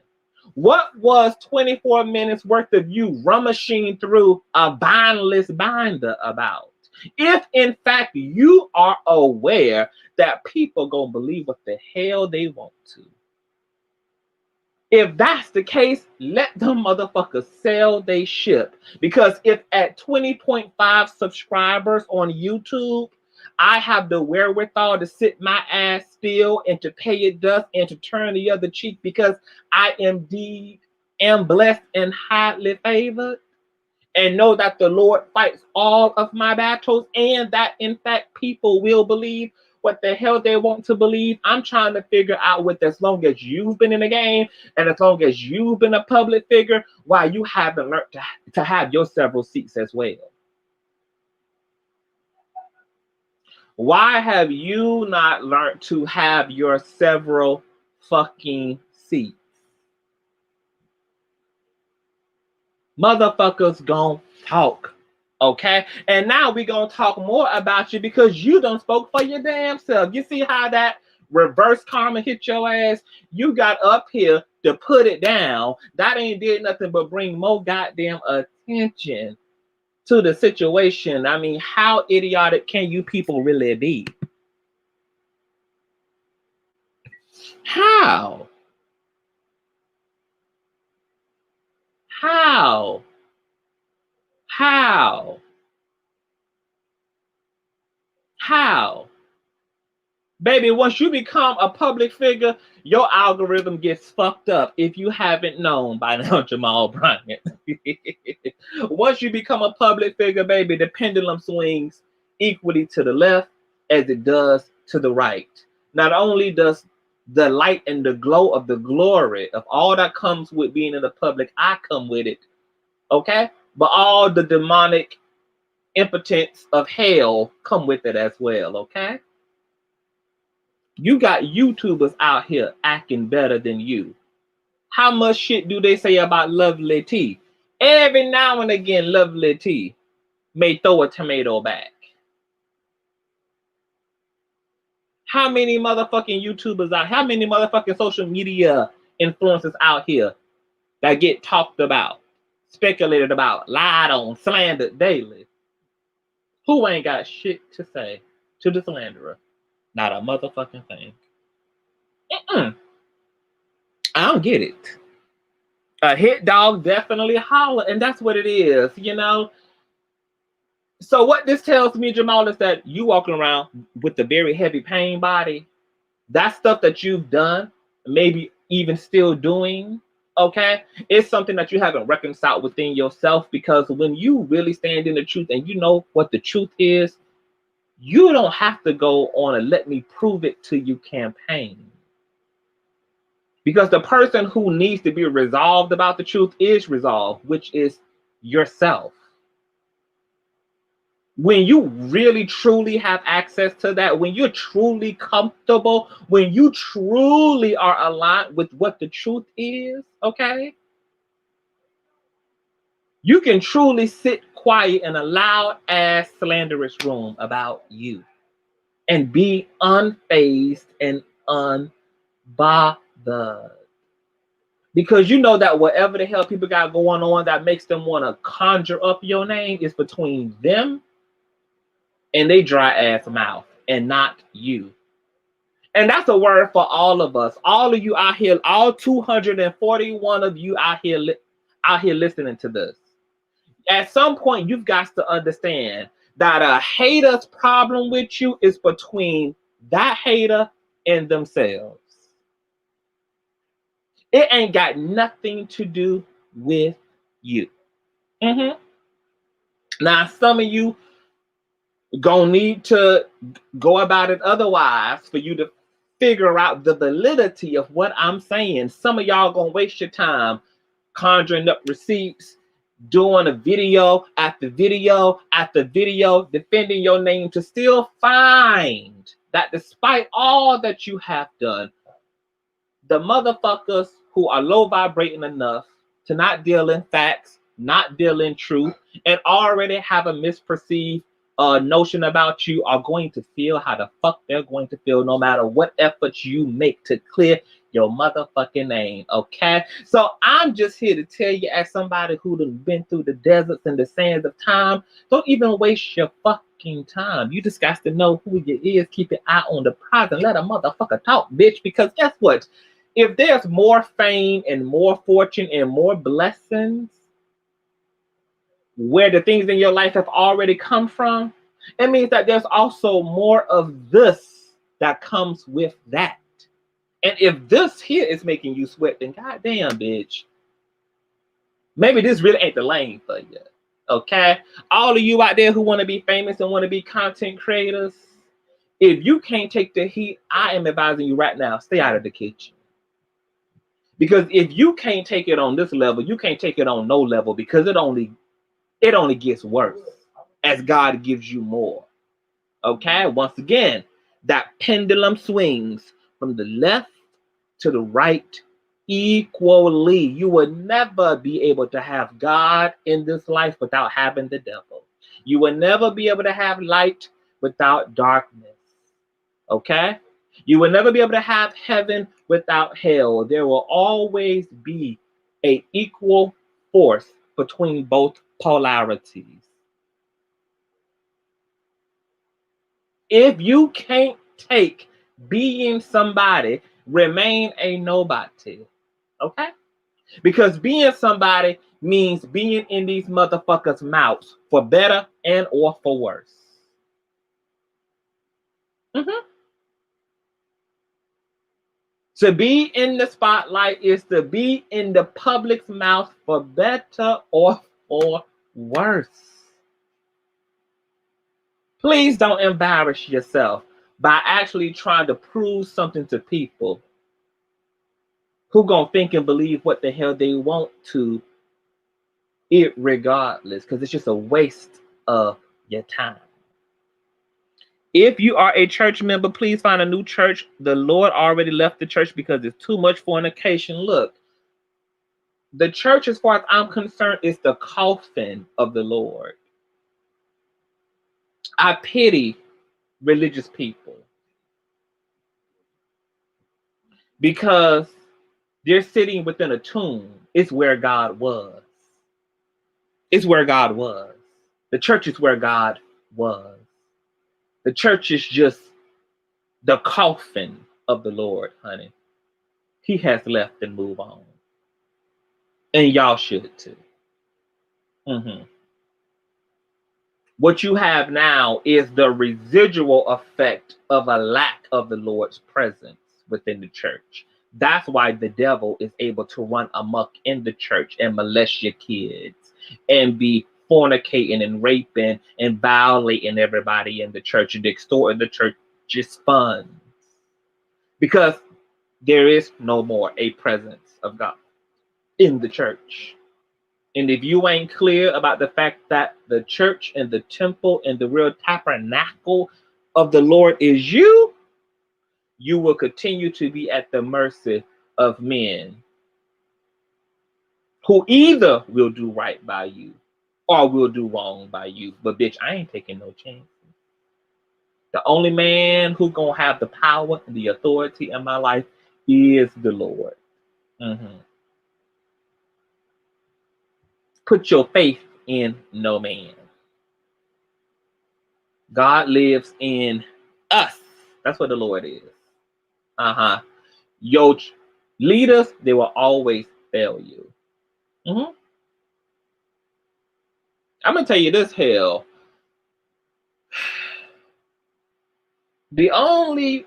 What was 24 minutes worth of you rummaging through a bindless binder about? If in fact you are aware that people gonna believe what the hell they want to. If that's the case, let them motherfuckers sell they ship. Because if at 20.5 subscribers on YouTube, I have the wherewithal to sit my ass still and to pay it dust and to turn the other cheek because I indeed am blessed and highly favored, and know that the Lord fights all of my battles, and that in fact people will believe what the hell they want to believe. I'm trying to figure out with as long as you've been in the game and as long as you've been a public figure, why you haven't learned to have your several seats as well. Why have you not learned to have your several fucking seats? Motherfuckers gon' talk, okay? And now we gonna talk more about you because you done spoke for your damn self. You see how that reverse karma hit your ass? You got up here to put it down. That ain't did nothing but bring more goddamn attention to the situation. I mean, how idiotic can you people really be? How? How? How? How? Baby, once you become a public figure, your algorithm gets fucked up if you haven't known by now, Jamal Bryant. Once you become a public figure, baby, the pendulum swings equally to the left as it does to the right. Not only does the light and the glow of the glory of all that comes with being in the public, I come with it, okay? But all the demonic impotence of hell come with it as well, okay? You got YouTubers out here acting better than you. How much shit do they say about Lovely T? Every now and again, Lovely T may throw a tomato back. How many motherfucking YouTubers out? How many motherfucking social media influencers out here that get talked about, speculated about, lied on, slandered daily? Who ain't got shit to say to the slanderer? Not a motherfucking thing. I don't get it. A hit dog definitely holler, and that's what it is, you know? So what this tells me, Jamal, is that you walking around with a very heavy pain body. That stuff that you've done, maybe even still doing, okay? It's something that you haven't reconciled within yourself, because when you really stand in the truth and you know what the truth is, you don't have to go on a let me prove it to you campaign. Because the person who needs to be resolved about the truth is resolved, which is yourself. When you really truly have access to that, when you're truly comfortable, when you truly are aligned with what the truth is, okay? You can truly sit quiet in a loud ass slanderous room about you and be unfazed and unbothered. Because you know that whatever the hell people got going on that makes them want to conjure up your name is between them and they dry ass mouth and not you. And that's a word for all of us. All of you out here, all 241 of you out here listening to this. At some point, you've got to understand that a hater's problem with you is between that hater and themselves. It ain't got nothing to do with you. Now, some of you gonna need to go about it otherwise for you to figure out the validity of what I'm saying. Some of y'all gonna waste your time conjuring up receipts, doing a video after video after video, defending your name to still find that despite all that you have done, the motherfuckers who are low vibrating enough to not deal in facts, not deal in truth, and already have a misperceived notion about you are going to feel how the fuck they're going to feel no matter what efforts you make to clear your motherfucking name, okay? So I'm just here to tell you, as somebody who's been through the deserts and the sands of time, don't even waste your fucking time. You just got to know who you is, keep your eye on the prize, and let a motherfucker talk, bitch, because guess what? If there's more fame and more fortune and more blessings where the things in your life have already come from, it means that there's also more of this that comes with that. And if this here is making you sweat, then goddamn, bitch, maybe this really ain't the lane for you. Okay? All of you out there who want to be famous and want to be content creators, if you can't take the heat, I am advising you right now, stay out of the kitchen. Because if you can't take it on this level, you can't take it on no level, because it only gets worse as God gives you more. Okay? Once again, that pendulum swings from the left to the right equally. You will never be able to have God in this life without having the devil. You will never be able to have light without darkness. Okay? You will never be able to have heaven without hell. There will always be an equal force between both polarities. If you can't take being somebody, remain a nobody. Okay? Because being somebody means being in these motherfuckers' mouths for better and or for worse. To be in the spotlight is to be in the public's mouth for better or for worse. Please don't embarrass yourself by actually trying to prove something to people who gonna think and believe what the hell they want to, irregardless, because it's just a waste of your time. If you are a church member, please find a new church. The Lord already left the church because it's too much fornication. Look, the church, as far as I'm concerned, is the coffin of the Lord. I pity religious people because they're sitting within a tomb. It's where God was. It's where God was. The church is where God was. The church is just the coffin of the Lord, honey. He has left and moved on. And y'all should too. What you have now is the residual effect of a lack of the Lord's presence within the church. That's why the devil is able to run amok in the church and molest your kids and be fornicating and raping and violating everybody in the church and extorting the church's funds. Because there is no more a presence of God in the church. And if you ain't clear about the fact that the church and the temple and the real tabernacle of the Lord is you, you will continue to be at the mercy of men who either will do right by you or will do wrong by you. But bitch, I ain't taking no chances. The only man who gonna have the power and the authority in my life is the Lord. Put your faith in no man. God lives in us. That's what the Lord is. Your leaders, they will always fail you. I'm gonna tell you this, hell. The only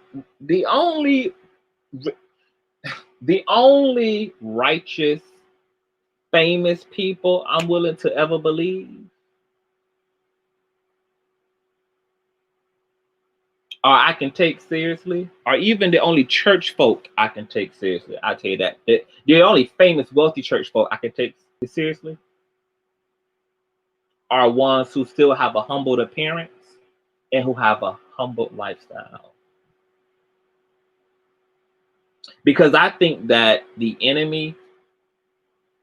righteous, famous people I'm willing to ever believe or I can take seriously, or even the only church folk I can take seriously. I tell you that. The only famous, wealthy church folk I can take seriously are ones who still have a humbled appearance and who have a humbled lifestyle. Because I think that the enemy,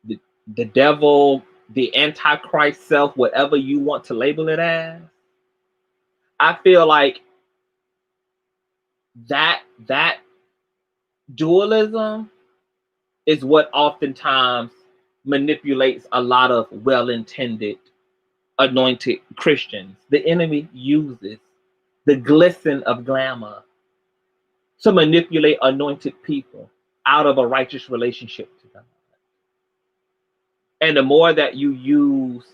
the devil, the antichrist self, whatever you want to label it as, I feel like that dualism is what oftentimes manipulates a lot of well-intended, anointed Christians. The enemy uses the glisten of glamour to manipulate anointed people out of a righteous relationship to God. And the more that you use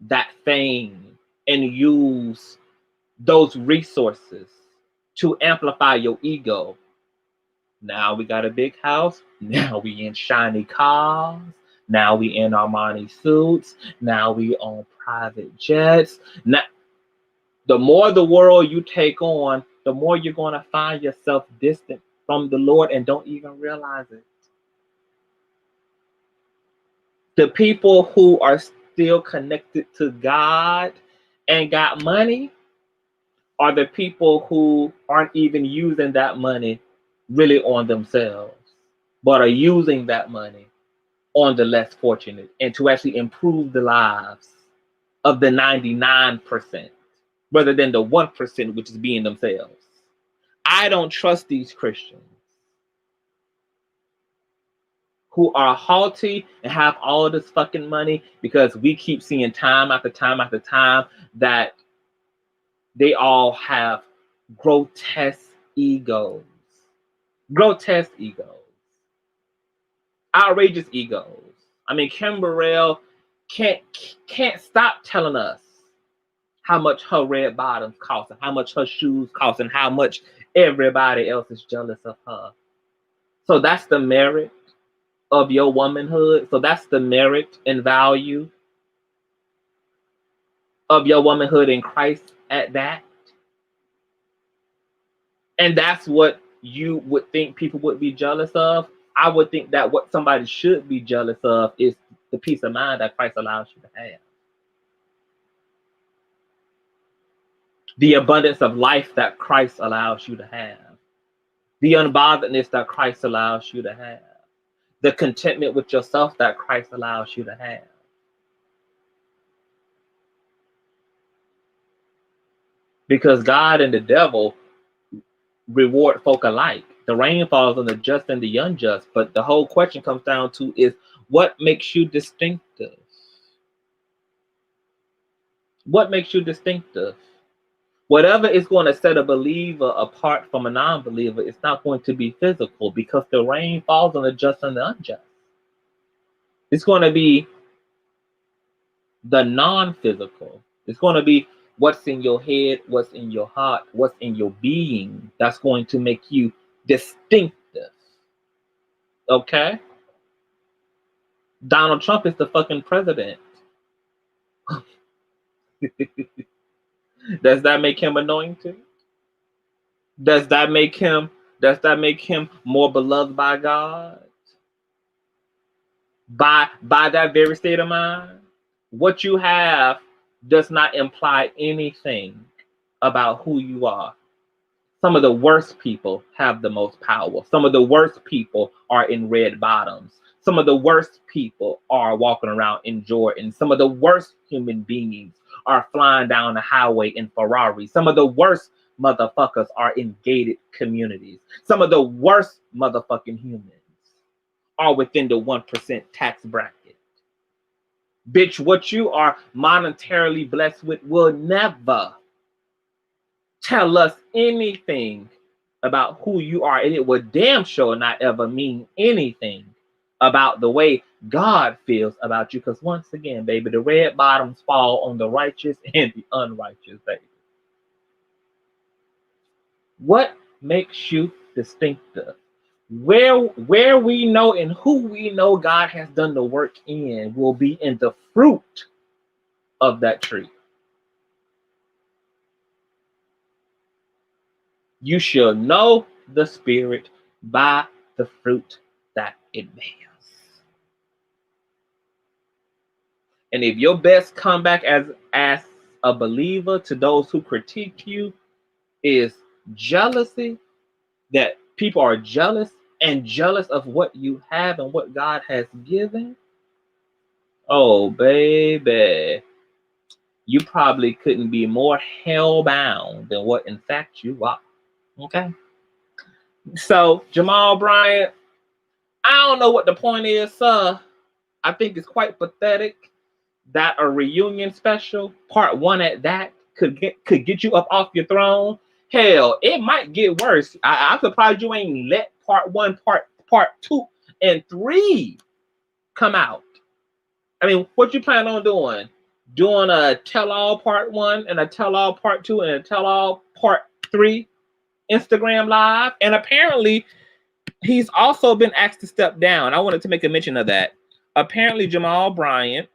that fame and use those resources to amplify your ego, now we got a big house, now we in shiny cars, now we in Armani suits, now we on private jets. Now, the more the world you take on, the more you're going to find yourself distant from the Lord and don't even realize it. The people who are still connected to God and got money are the people who aren't even using that money really on themselves, but are using that money on the less fortunate and to actually improve the lives of the 99% rather than the 1%, which is being themselves. I don't trust these Christians who are haughty and have all this fucking money, because we keep seeing time after time after time that they all have grotesque egos. Grotesque egos. Outrageous egos. I mean, Kim Burrell can't stop telling us how much her red bottoms cost and how much her shoes cost and how much everybody else is jealous of her. So that's the merit of your womanhood. So that's the merit and value of your womanhood in Christ at that. And that's what you would think people would be jealous of. I would think that what somebody should be jealous of is the peace of mind that Christ allows you to have. The abundance of life that Christ allows you to have. The unbotheredness that Christ allows you to have. The contentment with yourself that Christ allows you to have. Because God and the devil reward folk alike. The rain falls on the just and the unjust. But the whole question comes down to is, what makes you distinctive? What makes you distinctive? Whatever is going to set a believer apart from a non-believer, it's not going to be physical, because the rain falls on the just and the unjust. It's going to be the non-physical. It's going to be what's in your head, what's in your heart, what's in your being that's going to make you distinctive. Okay? Donald Trump is the fucking president. Does that make him anointed? Does that make him more beloved by God? By that very state of mind? What you have does not imply anything about who you are. Some of the worst people have the most power. Some of the worst people are in red bottoms. Some of the worst people are walking around in Jordan. Some of the worst human beings are flying down the highway in Ferrari. Some of the worst motherfuckers are in gated communities. Some of the worst motherfucking humans are within the 1% tax bracket. Bitch, what you are monetarily blessed with will never tell us anything about who you are, and it would damn sure not ever mean anything about the way God feels about you. Because once again, baby, the red bottoms fall on the righteous and the unrighteous, baby. What makes you distinctive? Where we know and who we know God has done the work in will be in the fruit of that tree. You shall know the Spirit by the fruit that it bears. And if your best comeback as a believer to those who critique you is jealousy, that people are jealous and jealous of what you have and what God has given, oh baby, you probably couldn't be more hell-bound than what in fact you are. Okay? So, Jamal Bryant, I don't know what the point is, sir. I think it's quite pathetic that a reunion special, part 1 at that, could get you up off your throne. Hell, it might get worse. I'm surprised you ain't let part 1, part 2, and 3 come out. I mean, what you plan on doing? Doing a tell-all part 1 and a tell-all part 2 and a tell-all part 3 Instagram live? And apparently, he's also been asked to step down. I wanted to make a mention of that. Apparently, Jamal Bryant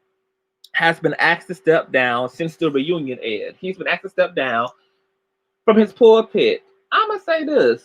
has been asked to step down since the reunion aired. He's been asked to step down from his pulpit. I'm going to say this.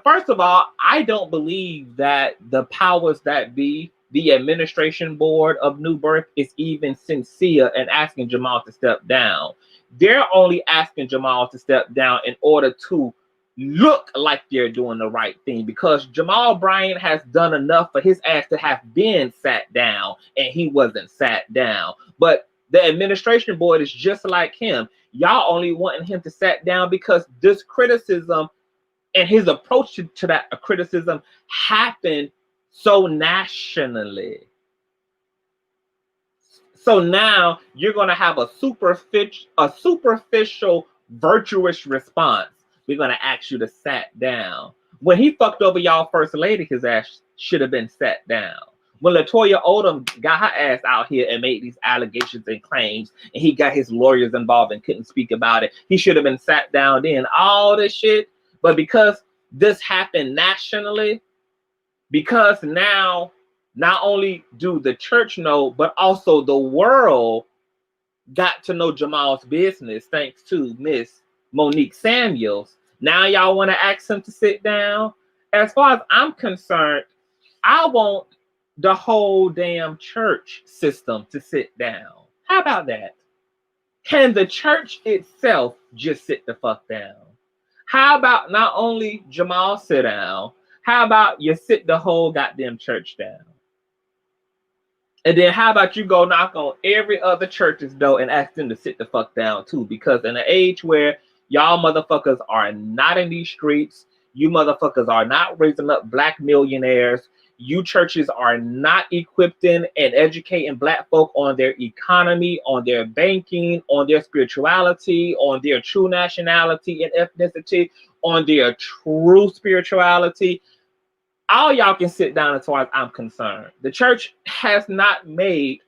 First of all, I don't believe that the powers that be, the administration board of New Birth, is even sincere in asking Jamal to step down. They're only asking Jamal to step down in order to look like they're doing the right thing, because Jamal Bryant has done enough for his ass to have been sat down, and he wasn't sat down. But the administration board is just like him. Y'all only wanting him to sit down because this criticism and his approach to that criticism happened so nationally. So now you're going to have a superficial, virtuous response. We're going to ask you to sit down. When he fucked over y'all first lady, his ass should have been sat down. When LaToya Odom got her ass out here and made these allegations and claims, and he got his lawyers involved and couldn't speak about it, he should have been sat down then. All this shit. But because this happened nationally, because now not only do the church know, but also the world got to know Jamal's business thanks to Miss Monique Samuels. Now y'all want to ask him to sit down? As far as I'm concerned, I want the whole damn church system to sit down. How about that? Can the church itself just sit the fuck down? How about not only Jamal sit down, how about you sit the whole goddamn church down? And then how about you go knock on every other church's door and ask them to sit the fuck down too? Because in an age where y'all motherfuckers are not in these streets, you motherfuckers are not raising up black millionaires, you churches are not equipping and educating black folk on their economy, on their banking, on their spirituality, on their true nationality and ethnicity, on their true spirituality, all y'all can sit down as far as I'm concerned. The church has not made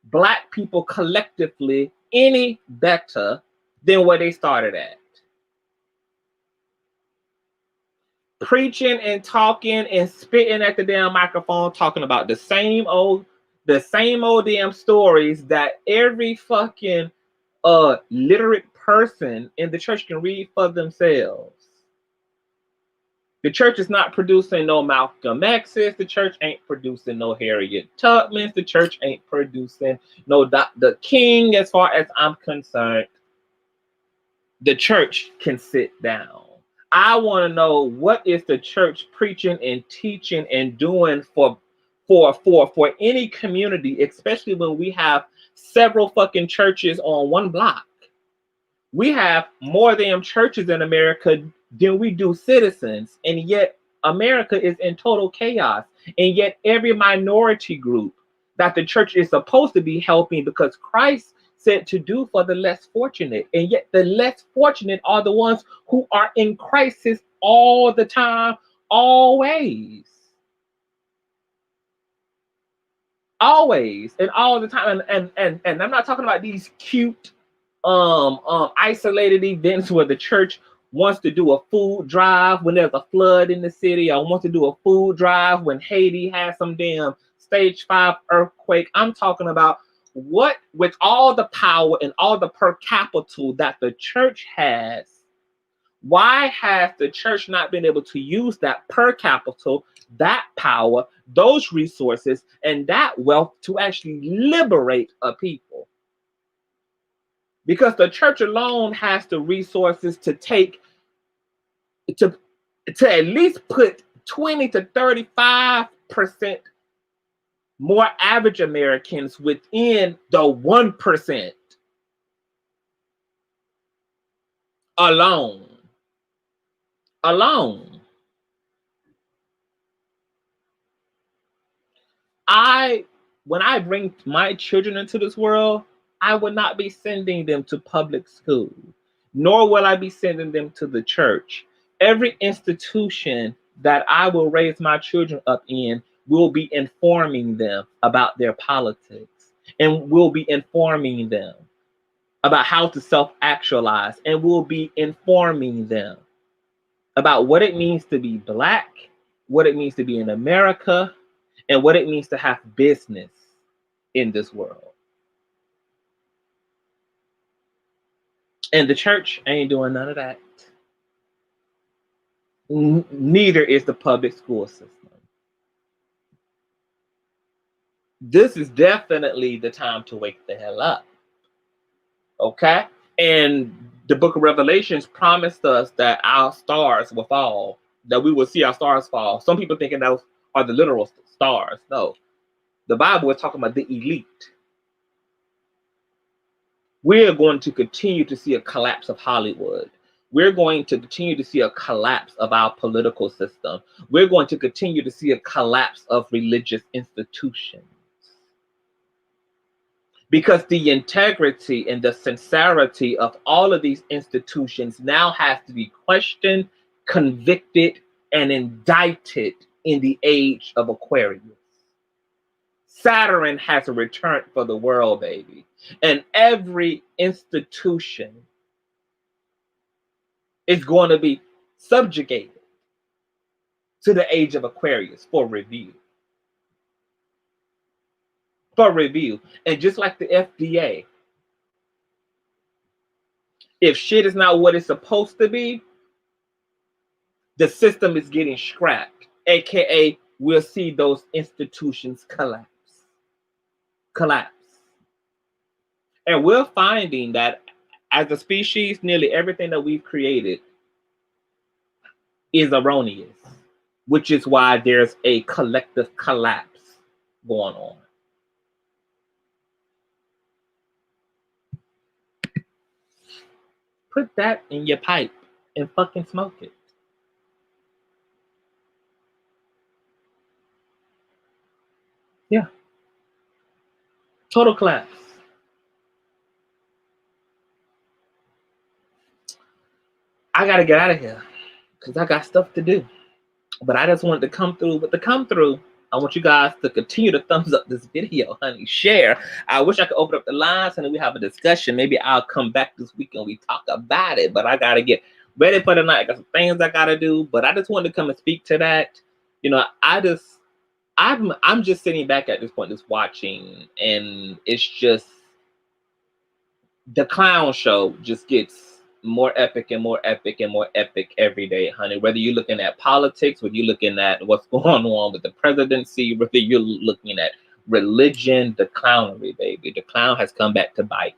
black people collectively any better than where they started at. Preaching and talking and spitting at the damn microphone, talking about the same old damn stories that every fucking literate person in the church can read for themselves. The church is not producing no Malcolm X's. The church ain't producing no Harriet Tubmans. The church ain't producing no Dr. King. As far as I'm concerned, the church can sit down. I want to know, what is the church preaching and teaching and doing for any community, especially when we have several fucking churches on one block. We have more damn churches in America than we do citizens, and yet America is in total chaos. And yet every minority group that the church is supposed to be helping, because Christ said to do for the less fortunate. And yet the less fortunate are the ones who are in crisis all the time, always. Always and all the time. And I'm not talking about these cute isolated events where the church wants to do a food drive when there's a flood in the city, or wants to do a food drive when Haiti has some damn stage 5 earthquake. I'm talking about what, with all the power and all the per capita that the church has, why has the church not been able to use that per capita, that power, those resources, and that wealth to actually liberate a people? Because the church alone has the resources to take, to at least put 20 to 35% more average Americans within the 1% alone. When I bring my children into this world, I would not be sending them to public school, nor will I be sending them to the church. Every institution that I will raise my children up in will be informing them about their politics, and will be informing them about how to self-actualize, and will be informing them about what it means to be Black, what it means to be in America, and what it means to have business in this world. And the church ain't doing none of that. Neither is the public school system. This is definitely the time to wake the hell up. Okay? And the book of Revelations promised us that our stars will fall, that we will see our stars fall. Some people thinking those are the literal stars. No. The Bible is talking about the elite. We're going to continue to see a collapse of Hollywood. We're going to continue to see a collapse of our political system. We're going to continue to see a collapse of religious institutions. Because the integrity and the sincerity of all of these institutions now has to be questioned, convicted, and indicted in the age of Aquarius. Saturn has returned for the world, baby. And every institution is going to be subjugated to the age of Aquarius for review. For review. And just like the FDA, if shit is not what it's supposed to be, the system is getting scrapped. AKA, we'll see those institutions collapse. And we're finding that as a species, nearly everything that we've created is erroneous, which is why there's a collective collapse going on. Put that in your pipe and fucking smoke it. Yeah. Total collapse. I gotta get out of here because I got stuff to do. But I just wanted to come through. But to come through, I want you guys to continue to thumbs up this video, honey. Share. I wish I could open up the lines and then we have a discussion. Maybe I'll come back this week and we talk about it. But I gotta get ready for the night. I got some things I gotta do. But I just wanted to come and speak to that. You know, I'm just sitting back at this point, just watching, and it's just the clown show just gets more epic and more epic and more epic every day, honey. Whether you're looking at politics, whether you're looking at what's going on with the presidency, whether you're looking at religion, the clownery, baby. The clown has come back to bite.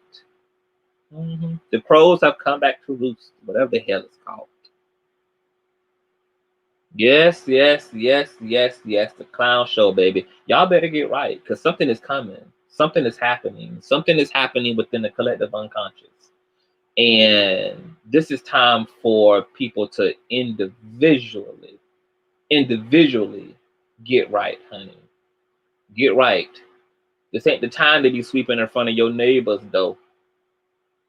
The crows have come back to roost, whatever the hell it's called. Yes, the clown show, baby. Y'all better get right, because something is coming. Something is happening. Something is happening within the collective unconscious. And this is time for people to individually get right, honey. Get right. This ain't the time to be sweeping in front of your neighbors, though.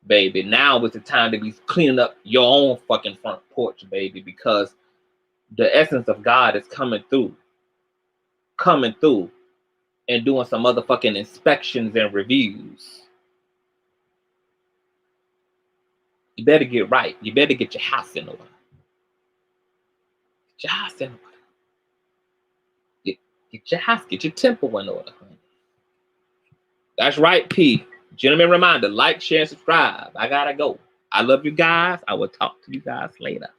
baby. Now is the time to be cleaning up your own fucking front porch, baby, because the essence of God is coming through and doing some motherfucking inspections and reviews. You better get right. You better get your house in order. Get your house in order. Get your house, get your temple in order, honey. That's right, P. Gentleman reminder, like, share, subscribe. I gotta go. I love you guys. I will talk to you guys later.